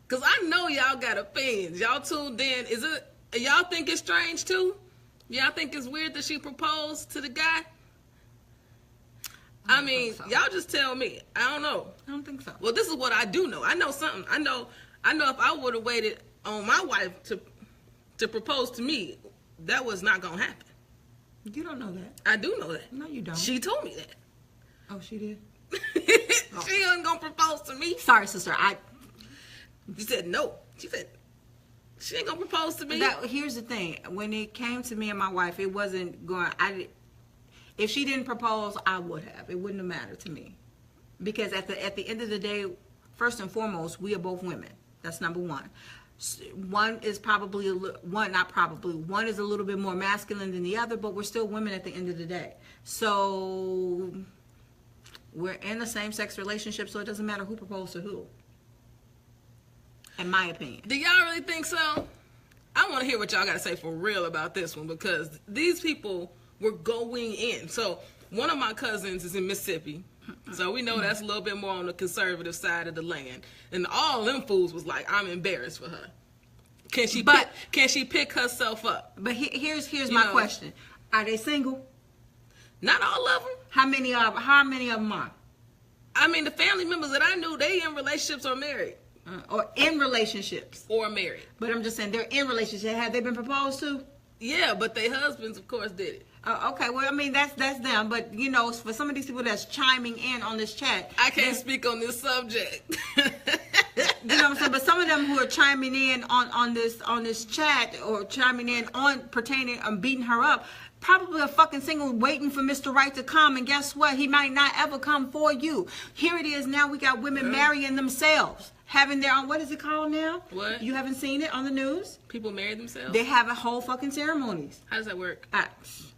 A: Because I know y'all got opinions. Y'all tuned in. Y'all think it's strange too? Y'all think it's weird that she proposed to the guy? I mean,
B: so.
A: y'all just tell me. I don't know.
B: I don't think so.
A: Well, this is what I do know. I know something. I know if I would have waited on my wife to propose to me, that was not going to happen.
B: You don't know that.
A: I do know that.
B: No, you don't.
A: She told me that.
B: Oh, she did?
A: She wasn't going to propose to me.
B: Sorry, sister.
A: You said no. She said she ain't going to propose to me.
B: Here's the thing. When it came to me and my wife, it wasn't going. If she didn't propose, I would have. It wouldn't have mattered to me. Because at the end of the day, first and foremost, we are both women. That's number one. One is one is a little bit more masculine than the other, but we're still women at the end of the day. So we're in a same-sex relationship, so it doesn't matter who proposed to who, in my opinion.
A: Do y'all really think so? I want to hear what y'all got to say for real about this one, because these people were going in. So one of my cousins is in Mississippi, so we know that's a little bit more on the conservative side of the land. And all them fools was like, I'm embarrassed for her. Can she pick herself up?
B: But here's my question: are they single?
A: Not all of them.
B: How many of them are?
A: I mean, the family members that I knew, they in relationships or married.
B: Or in relationships.
A: Or married.
B: But I'm just saying, they're in relationships. Have they been proposed to?
A: Yeah, but their husbands, of course, did it.
B: Okay, well, I mean, that's them. But, you know, for some of these people that's chiming in on this chat.
A: I can't speak on this subject.
B: You know what I'm saying? But some of them who are chiming in on this chat, or chiming in on pertaining on beating her up, probably a fucking single waiting for Mr. Right to come. And guess what? He might not ever come for you. Here it is now. We got women marrying themselves. Having their own, what is it called now?
A: What?
B: You haven't seen it on the news?
A: People marry themselves?
B: They have a whole fucking ceremonies.
A: How does that work?
B: I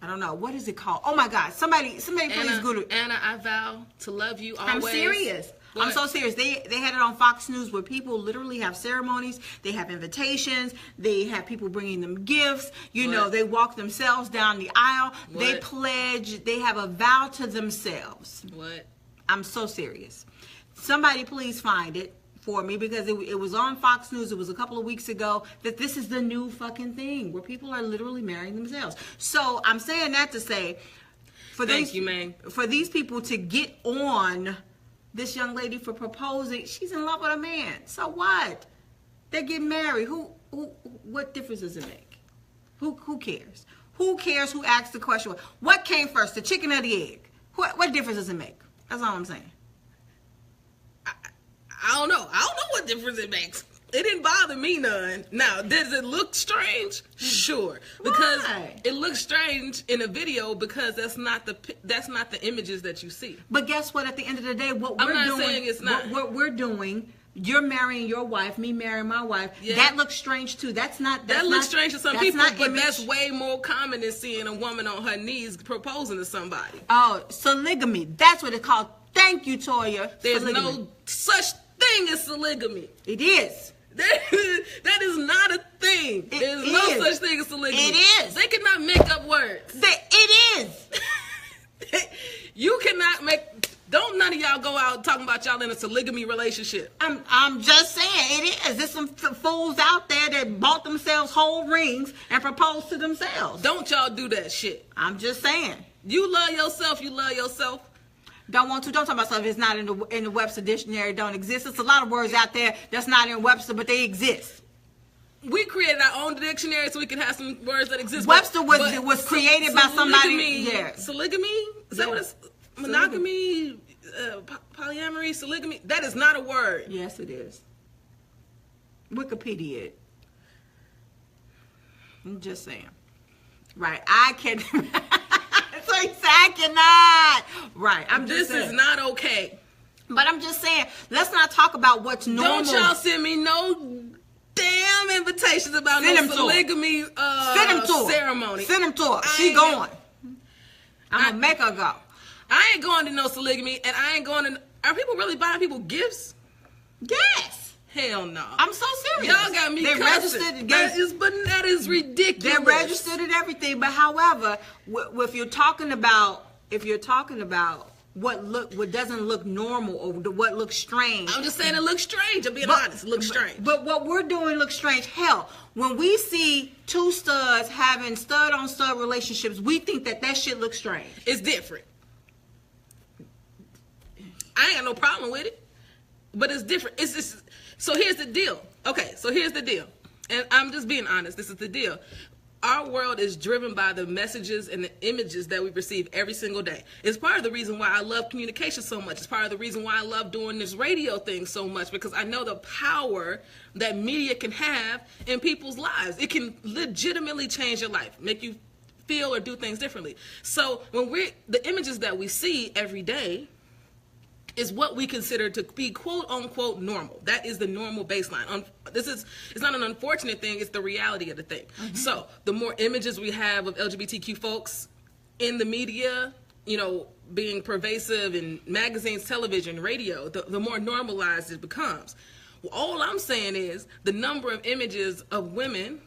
B: don't know. What is it called? Oh my God. Somebody please Google it.
A: Anna, I vow to love you always.
B: I'm serious. What? I'm so serious. They had it on Fox News where people literally have ceremonies. They have invitations. They have people bringing them gifts. You know, they walk themselves down the aisle. What? They pledge. They have a vow to themselves.
A: What?
B: I'm so serious. Somebody please find it for me, because it was on Fox News. It was a couple of weeks ago that this is the new fucking thing where people are literally marrying themselves. So I'm saying that to say, for these people to get on this young lady for proposing, she's in love with a man. So what? They get married. What difference does it make? Who cares? Who cares who asked the question? What came first, the chicken or the egg? What difference does it make? That's all I'm saying.
A: I don't know. I don't know what difference it makes. It didn't bother me none. Now, does it look strange? Sure. Because it looks strange in a video, because that's not the images that you see.
B: But guess what? At the end of the day, what we're doing, you're marrying your wife, me marrying my wife. Yeah. That looks strange too. That looks strange to some people, but that's way more common than seeing a woman on her knees proposing to somebody. Oh, polygamy. That's what it's called. Thank you, Toya.
A: There's no such thing as polygamy.
B: It is.
A: That is not a thing. There's no such thing as polygamy.
B: It is.
A: They cannot make up words.
B: It is.
A: You cannot make. Don't none of y'all go out talking about y'all in a polygamy relationship.
B: I'm just saying it is. There's some fools out there that bought themselves whole rings and proposed to themselves.
A: Don't y'all do that shit.
B: I'm just saying.
A: You love yourself. You love yourself.
B: Don't talk about stuff that's not in the Webster dictionary. Don't exist. There's a lot of words out there that's not in Webster, but they exist.
A: We created our own dictionary so we can have some words that exist.
B: Webster was created by somebody. Yeah.
A: Polygamy? Is that what it's? Monogamy, polyamory, polygamy. That is not a word.
B: Yes, it is. Wikipedia it. I'm just saying. Right. I can. So he said I cannot. Right.
A: This is not okay.
B: But I'm just saying, let's not talk about what's normal.
A: Don't y'all send me no damn invitations about no polygamy ceremony.
B: Send them to her. She going. I'm going to make her go.
A: I ain't going to no polygamy, and I ain't going to. Are people really buying people gifts?
B: Yes.
A: Hell no.
B: I'm so serious.
A: Y'all got me
B: cussing.
A: That is ridiculous.
B: They're registered and everything. But however, if you're talking about what doesn't look normal or what looks strange.
A: I'm just saying it looks strange. I'm being honest. It looks strange.
B: But what we're doing looks strange. Hell, when we see two studs having stud-on-stud relationships, we think that shit looks strange.
A: It's different. I ain't got no problem with it, but it's different. It's just, so here's the deal. Okay, so here's the deal. And I'm just being honest. This is the deal. Our world is driven by the messages and the images that we receive every single day. It's part of the reason why I love communication so much. It's part of the reason why I love doing this radio thing so much, because I know the power that media can have in people's lives. It can legitimately change your life, make you feel or do things differently. So when the images that we see every day is what we consider to be quote unquote normal. That is the normal baseline. It's not an unfortunate thing, it's the reality of the thing. So the more images we have of LGBTQ folks in the media, you know, being pervasive in magazines, television, radio, the more normalized it becomes. Well, all I'm saying is the number of images of women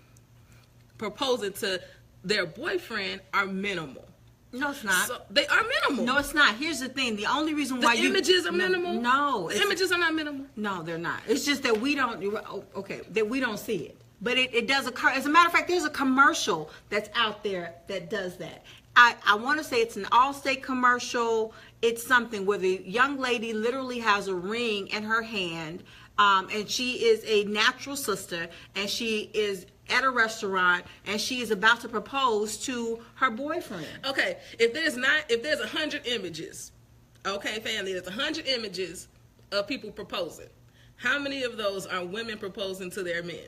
A: proposing to their boyfriend are minimal.
B: No, it's not.
A: So they are minimal.
B: No, it's not. Here's the thing. The only reason why
A: the images are minimal.
B: No,
A: the images are not minimal.
B: No, they're not. It's just that we don't. Okay, that we don't see it. But it does occur. As a matter of fact, there's a commercial that's out there that does that. I want to say it's an Allstate commercial. It's something where the young lady literally has a ring in her hand, and she is a natural sister, and she is at a restaurant, and she is about to propose to her boyfriend.
A: Okay, if there's 100 images, okay, family, there's 100 images of people proposing. How many of those are women proposing to their men?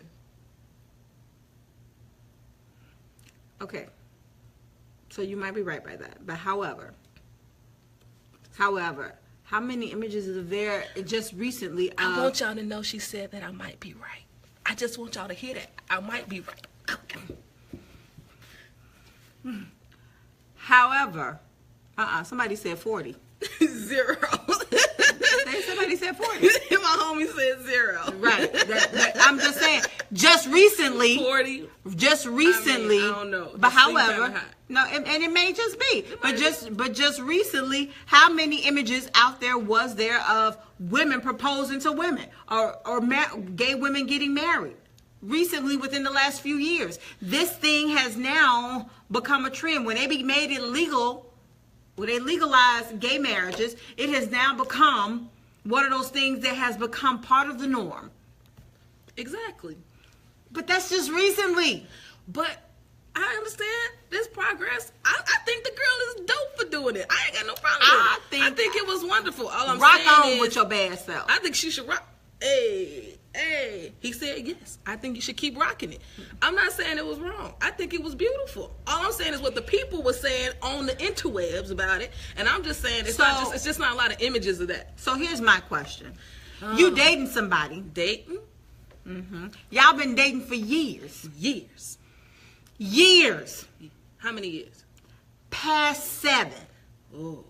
B: Okay, so you might be right by that, but however, how many images are there just recently?
A: I want y'all to know she said that I might be right. I just want y'all to hear that. I might be right.
B: However, somebody said 40.
A: 0.
B: Somebody said 40.
A: My homie said 0.
B: Right. I'm just saying, just recently.
A: 40.
B: Just recently.
A: I don't know.
B: But however, no, and it may just be. But just recently, how many images out there was there of women proposing to women or gay women getting married? Recently, within the last few years, this thing has now become a trend. When they made it legal, when they legalized gay marriages, it has now become one of those things that has become part of the norm.
A: Exactly.
B: But that's just recently.
A: But I understand this progress. I think the girl is dope for doing it. I ain't got no problem with it. I think it was wonderful. All I'm
B: rock
A: saying
B: on
A: is,
B: with your bad self.
A: I think she should rock. Hey. He said yes. I think you should keep rocking it. I'm not saying it was wrong. I think it was beautiful. All I'm saying is what the people were saying on the interwebs about it, and I'm just saying it's just not a lot of images of that.
B: So here's my question: you dating somebody?
A: Dating?
B: Mm-hmm. Y'all been dating for years. Years.
A: How many years?
B: Past 7.
A: Oh,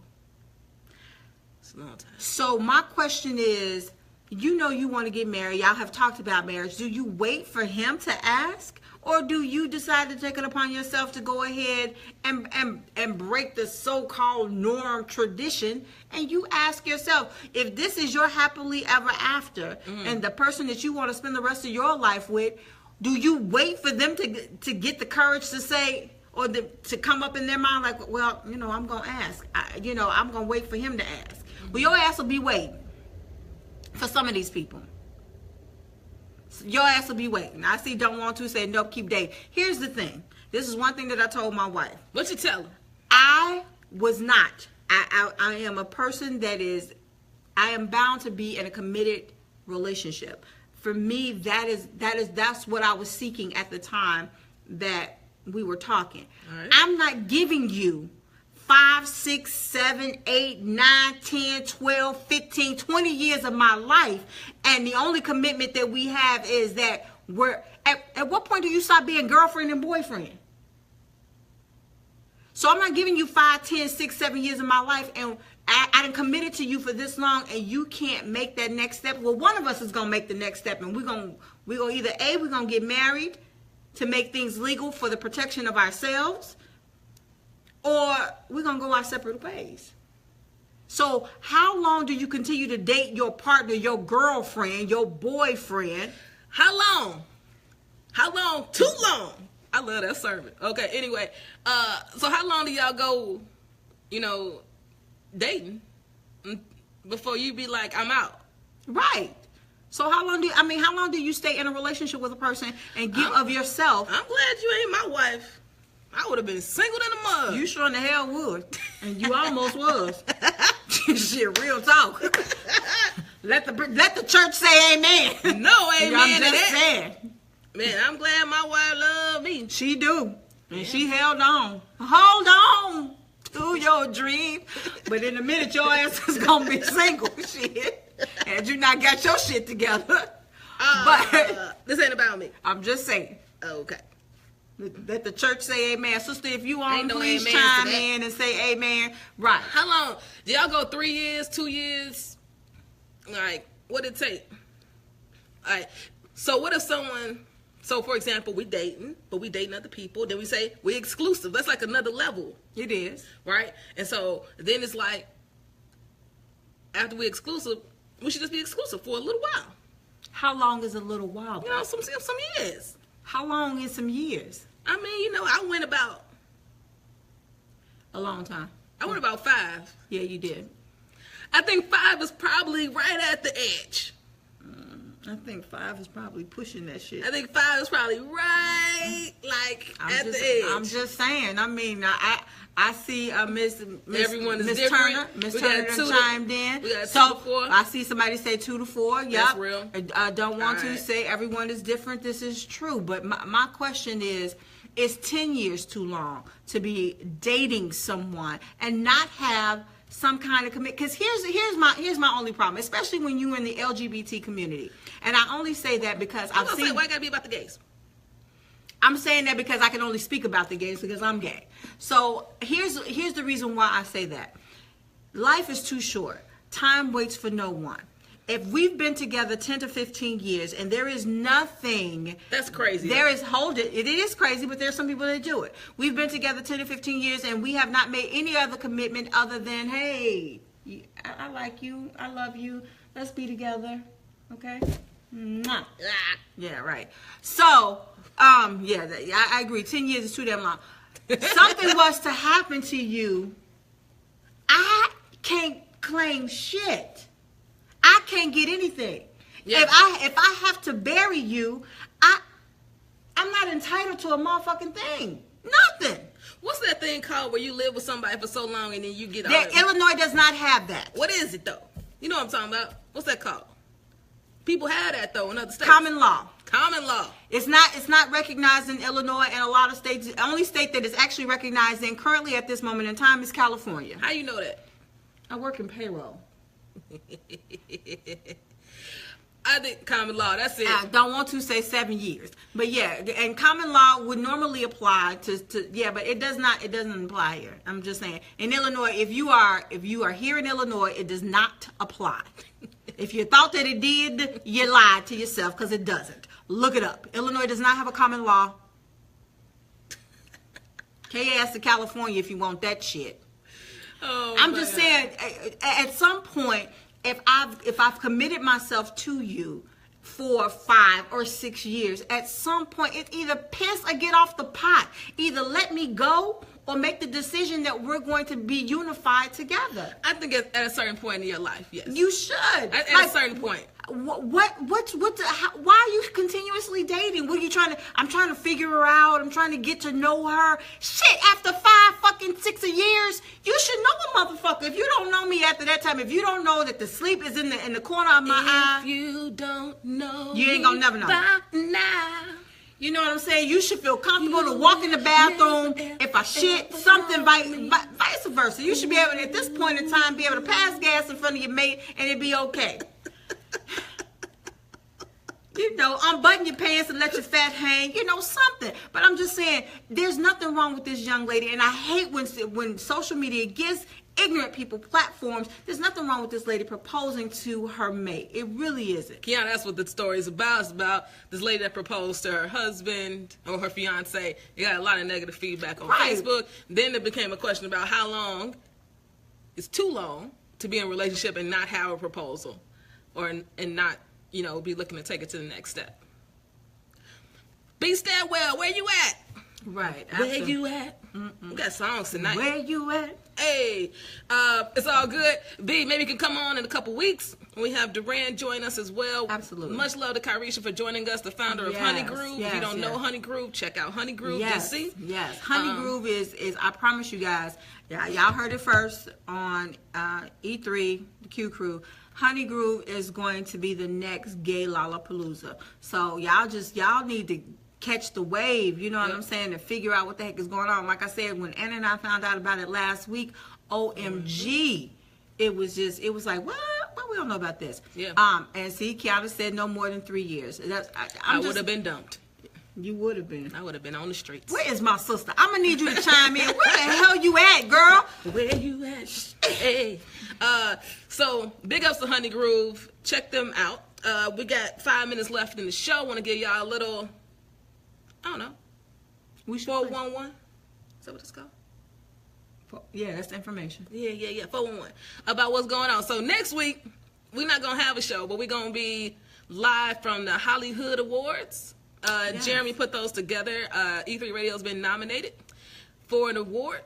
A: it's a long time.
B: So my question is, you know you want to get married. Y'all have talked about marriage. Do you wait for him to ask? Or do you decide to take it upon yourself to go ahead and break the so-called norm tradition, and you ask yourself, if this is your happily ever after and the person that you want to spend the rest of your life with, do you wait for them to get the courage to say, or to come up in their mind like, well, you know, I'm going to ask. I'm going to wait for him to ask. Well, your ass will be waiting for some of these people. Your ass will be waiting. I see don't want to say nope, keep dating. Here's the thing. This is one thing that I told my wife.
A: What you tell her?
B: I was not. I am a person I am bound to be in a committed relationship. For me, that's what I was seeking at the time that we were talking. Right. I'm not giving you 5, 6, 7, 8, 9, 10, 12, 15, 20 years of my life, and the only commitment that we have is that we're at what point do you stop being girlfriend and boyfriend? So I'm not giving you 5, 10, 6, 7 years of my life, and I done committed to you for this long, and you can't make that next step. Well, one of us is gonna make the next step, and we're gonna either we're gonna get married to make things legal for the protection of ourselves, or we're going to go our separate ways. So how long do you continue to date your partner, your girlfriend, your boyfriend?
A: How long? How long? Too long. I love that sermon. Okay, anyway. So how long do y'all go, dating before you be like, I'm out?
B: Right. So how long do you stay in a relationship with a person and give of yourself?
A: I'm glad you ain't my wife. I would have been single in the mud.
B: You sure in the hell would. And you almost was. Shit, real talk. Let the church say amen.
A: No amen.
B: I'm just saying.
A: Man, I'm glad my wife love me.
B: She do. And she held on. Hold on to your dream. But in a minute, your ass is going to be single. Shit. And you not got your shit together. But
A: this ain't about me.
B: I'm just saying.
A: Okay.
B: Let the church say amen. Sister, if you want,
A: Ain't no
B: please
A: amen to
B: chime
A: that.
B: in and say amen. Right.
A: How long? Did y'all go 3 years, 2 years? Like, what did it take? All right. So what if someone, so for example, we dating, but we dating other people. Then we say we exclusive. That's like another level.
B: It is.
A: Right? And so then it's like, after we exclusive, we should just be exclusive for a little while.
B: How long is a little while?
A: You know, some years.
B: How long is some years?
A: I mean, you know, I went about
B: A long time.
A: 5.
B: Yeah, you did.
A: I think 5 is probably right at the edge.
B: I think 5 is probably pushing that shit.
A: I think 5 is probably right, like, at the edge.
B: I'm just saying. I mean, I see Miss
A: Everyone is
B: Miss
A: different.
B: Turner. Miss
A: We
B: Turner
A: got
B: done
A: 2
B: chimed in.
A: we got 2
B: so
A: to 4.
B: I see somebody say 2 to 4. Yep.
A: That's real.
B: Don't want
A: All
B: to
A: right.
B: say everyone is different. This is true. But my question is 10 years too long to be dating someone and not have some kind of commit? Because here's my only problem, especially when you're in the LGBT community. And I only say that because
A: I'm
B: I've
A: gonna
B: seen.
A: say, why it gotta be about the gays?
B: I'm saying that because I can only speak about the gays because I'm gay. So here's the reason why I say that. Life is too short. Time waits for no one. If we've been together 10 to 15 years and there is nothing.
A: That's crazy.
B: There is, hold it. It is crazy, but there's some people that do it. We've been together 10 to 15 years and we have not made any other commitment other than, hey, I like you. I love you. Let's be together. Okay? Mwah. Yeah, right. So, I agree. 10 years is too damn long. Something was to happen to you, I can't claim shit. I can't get anything.
A: Yeah.
B: If I have to bury you, I'm not entitled to a motherfucking thing. Nothing.
A: What's that thing called where you live with somebody for so long and then you get
B: Illinois does not have that.
A: What is it though? You know what I'm talking about? What's that called? People have that though in other states.
B: Common law.
A: Common law.
B: It's not recognized in Illinois and a lot of states. The only state that is actually recognized in currently at this moment in time is California.
A: How you know that?
B: I work in payroll.
A: I think common law, that's it.
B: I don't want to say 7 years, but yeah, and common law would normally apply to but it doesn't apply here. I'm just saying in Illinois, if you are here in Illinois, it does not apply. If you thought that it did, you lied to yourself because it doesn't. Look it up. Illinois does not have a common law. K-ass to California if you want that shit.
A: Oh,
B: I'm just saying, at some point, if I've committed myself to you for 5 or 6 years, at some point, it's either piss or get off the pot. Either let me go or make the decision that we're going to be unified together.
A: I think at a certain point in your life, yes.
B: You should.
A: At a certain point.
B: Why are you continuously dating? What are you trying to? I'm trying to figure her out. I'm trying to get to know her. Shit, after 6 years, you should know a motherfucker. If you don't know me after that time, if you don't know that the sleep is in the corner of my eye,
A: If you don't know,
B: you ain't gonna never know.
A: by now.
B: You know what I'm saying? You should feel comfortable to walk in the bathroom. If I shit, something vice versa. You should be able to, at this point in time, be able to pass gas in front of your mate and it'd be okay. You know, unbutton your pants and let your fat hang, you know, something. But I'm just saying, there's nothing wrong with this young lady. And I hate when social media gives ignorant people platforms. There's nothing wrong with this lady proposing to her mate. It really isn't.
A: Kiana, that's what the story is about. It's about this lady that proposed to her husband or her fiance. It got a lot of negative feedback on
B: Right.
A: Facebook. Then it became a question about how long is too long to be in a relationship and not have a proposal and not, you know, be looking to take it to the next step. Be Stadwell, where you at?
B: Right.
A: Where you at? We got songs tonight.
B: Where you at?
A: Hey, it's all good. B, maybe you can come on in a couple weeks. We have Duran join us as well.
B: Absolutely.
A: Much love to Kyrisha for joining us, the founder of
B: Yes,
A: HoneyGroove. If you
B: yes,
A: don't know
B: yes.
A: HoneyGroove, check out HoneyGroove.
B: Yes,
A: See?
B: yes. HoneyGroove is I promise you guys, y'all heard it first on E3, the Q Crew. HoneyGroove is going to be the next gay Lollapalooza. So y'all need to catch the wave, you know what I'm saying, and figure out what the heck is going on. Like I said, when Anna and I found out about it last week, OMG, it was like, what? Well, we don't know about this.
A: Yeah.
B: And see, Kiana said no more than 3 years.
A: I would have been dumped.
B: You would have been.
A: I would have been on the streets.
B: Where is my sister? I'm gonna need you to chime in. Where the hell you at, girl?
A: Where you at? Hey. So big ups to HoneyGroove. Check them out. We got 5 minutes left in the show. Want to give y'all a little, I don't know,
B: We should
A: 411. Is that what it's called?
B: Yeah, that's the information.
A: Yeah. 411 about what's going on. So next week we're not gonna have a show, but we're gonna be live from the Hollywood Awards.
B: Yes.
A: Jeremy put those together. E3 Radio's been nominated for an award.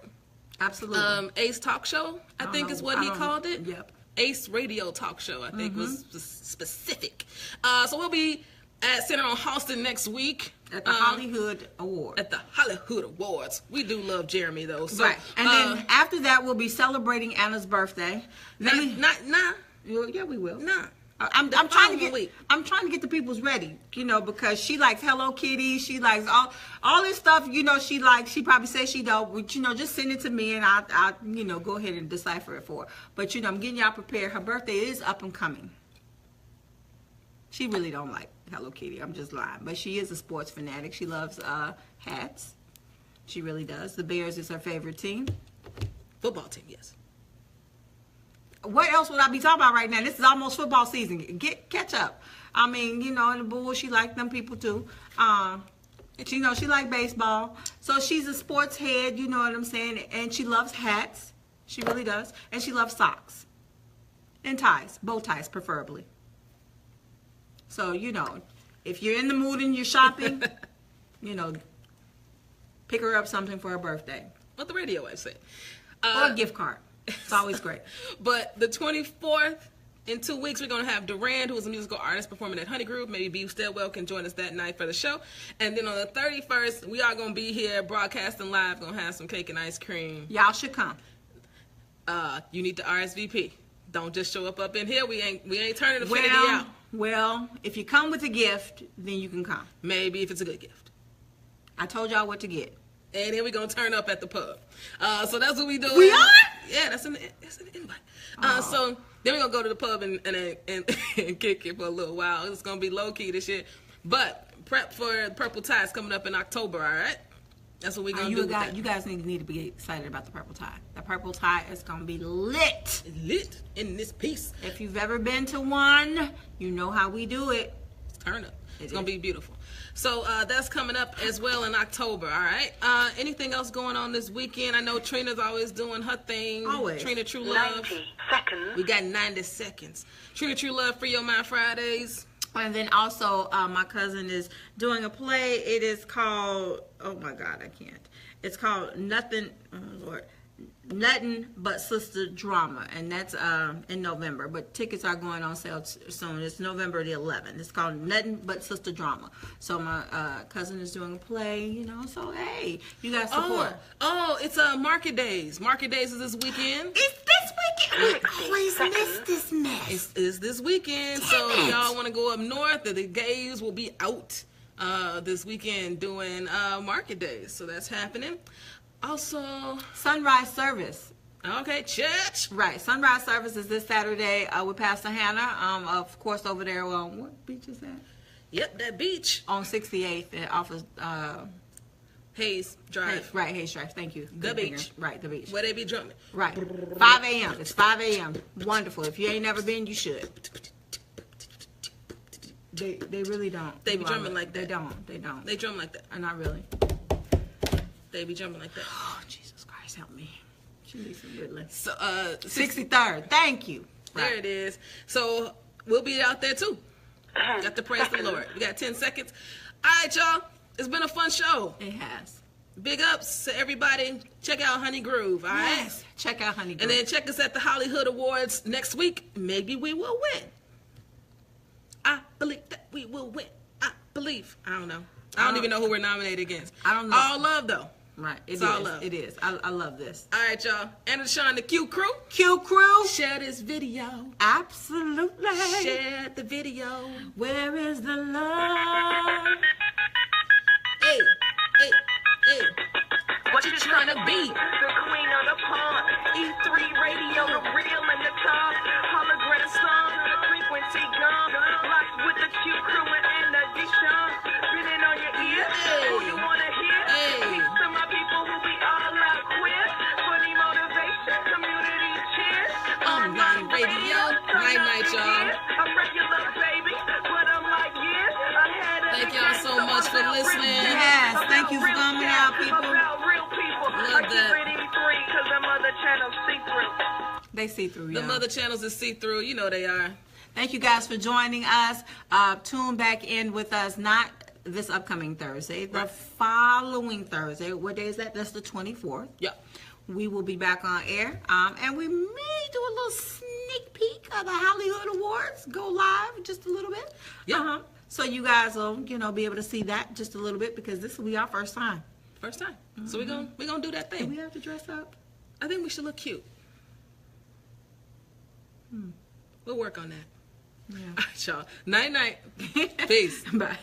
B: Absolutely.
A: Ace Talk Show, I think is what he called it.
B: Yep.
A: Ace Radio Talk Show, I think was specific. So we'll be at Center on Halston next week.
B: At the Hollywood Award.
A: At the Hollywood Awards. We do love Jeremy, though. So,
B: Right. And then after that, we'll be celebrating Anna's birthday.
A: Nah.
B: Yeah, we will.
A: Nah.
B: I'm
A: The
B: trying to
A: following
B: get
A: week.
B: I'm trying to get the people's ready, you know, because she likes Hello Kitty, she likes all this stuff, you know, she probably says she don't, but you know, just send it to me and I'll you know, go ahead and decipher it for her. But you know, I'm getting y'all prepared. Her birthday is up and coming. She really don't like Hello Kitty. I'm just lying. But she is a sports fanatic. She loves hats. She really does. The Bears is her favorite team.
A: Football team, yes.
B: What else would I be talking about right now? This is almost football season. Catch up. I mean, you know, and the Bulls, she like them people too. You know, she like baseball. So she's a sports head, you know what I'm saying? And she loves hats. She really does. And she loves socks. And ties. Bow ties, preferably. So, you know, if you're in the mood and you're shopping, you know, pick her up something for her birthday.
A: What the radio wife said.
B: Or a gift card. It's always great.
A: But the 24th, in 2 weeks, we're going to have Durand, who is a musical artist, performing at HoneyGroove. Maybe Beef Stedwell can join us that night for the show. And then on the 31st, we are going to be here broadcasting live. Going to have some cake and ice cream.
B: Y'all should come.
A: You need to RSVP. Don't just show up in here. We ain't turning Affinity out.
B: Well, if you come with a gift, then you can come.
A: Maybe if it's a good gift.
B: I told y'all what to get.
A: And then we're going to turn up at the pub. So that's what we do.
B: We are?
A: Yeah, that's in the invite. So then we're going to go to the pub and kick it for a little while. It's going to be low-key this year. But prep for Purple Tie's coming up in October, all right? That's what we're going to do with that.
B: You guys need to be excited about the Purple Tie. The Purple Tie is going to be lit.
A: Lit in this piece.
B: If you've ever been to one, you know how we do it.
A: Turn up. It's going to be beautiful. So that's coming up as well in October, all right? Anything else going on this weekend? I know Trina's always doing her thing.
B: Always.
A: Trina True Love.
D: 90 seconds.
A: We got 90 seconds. Trina True Love, Free Your Mind Fridays.
B: And then also, my cousin is doing a play. It is called, oh my God, I can't. It's called Nothing But Sister Drama. And that's in November. But tickets are going on sale soon. It's November the 11th. It's called Nothing But Sister Drama. So my cousin is doing a play, you know. So, hey, you got support.
A: Oh, it's Market Days. Market Days is this weekend.
B: It's this weekend. I always miss this mess.
A: It's this weekend. So if y'all want to go up north, the gays will be out this weekend doing Market Days. So that's happening. Also,
B: Sunrise Service.
A: Okay, church.
B: Right, Sunrise Service is this Saturday with Pastor Hannah. Of course, over there. What beach is that?
A: Yep, that beach
B: On 68th off of
A: Hayes Drive.
B: Right, Hayes Drive. Thank you.
A: The
B: Good
A: beach.
B: finger. Right, the beach.
A: Where they be drumming.
B: Right. 5 a.m. It's 5 a.m. Wonderful. If you ain't never been, you should. They really don't.
A: They be drumming like that.
B: They don't.
A: They drum like that.
B: Not really.
A: They be drumming like that.
B: Oh, Jesus Christ, help me. She needs some good lessons.
A: So
B: 63rd. Thank you.
A: There it is. So we'll be out there too. Got to praise the Lord. We got 10 seconds. All right, y'all. It's been a fun show.
B: It has.
A: Big ups to everybody. Check out HoneyGroove, all right?
B: Yes. Check out HoneyGroove.
A: And then check us at the Hollywood Awards next week. Maybe we will win. I believe that we will win. I believe. I don't know. I don't even know who we're nominated against.
B: I don't know.
A: All love, though.
B: Right.
A: It's all love.
B: It is. I love this.
A: All right, y'all. Anna Deshawn, the Q Crew.
B: Q Crew.
A: Share this video.
B: Absolutely.
A: Share the video.
B: Where is the love?
A: the beat.
C: The queen of the pond. E3 radio, the real and the top. Hologram song, the frequency gone. Locked with the Q crew and the Deshaun. Spinning on your ear. Who you wanna hear? Peace to my people who be all out queer. Funny motivation, community cheers.
A: Online radio. Night, y'all.
C: I'm regular, baby, but I'm like years ahead of
A: Thank
C: the
A: y'all
C: game,
A: so much for
C: I'm about real
A: listening.
C: shit.
B: Yes, thank
C: About
B: you for
C: real
B: coming
C: shit.
B: out, people.
C: About real people.
A: Love
C: I keep
A: that.
C: it E3 because them other channels see through.
B: They see through,
A: The
B: y'all.
A: mother channels is see-through. You know they are.
B: Thank you guys for joining us. Tune back in with us, not this upcoming Thursday, the following Thursday. What day is that? That's the 24th.
A: Yep.
B: We will be back on air, and we may do a little sneak peek of the Hollywood Awards. Go live just a little bit.
A: Yeah.
B: So you guys will, be able to see that just a little bit because this will be our first time.
A: First time. So we're gonna do that
B: Do
A: thing.
B: we have to dress up?
A: I think we should look cute. We'll work on that.
B: Yeah.
A: All right, y'all. Night. Peace.
B: Bye.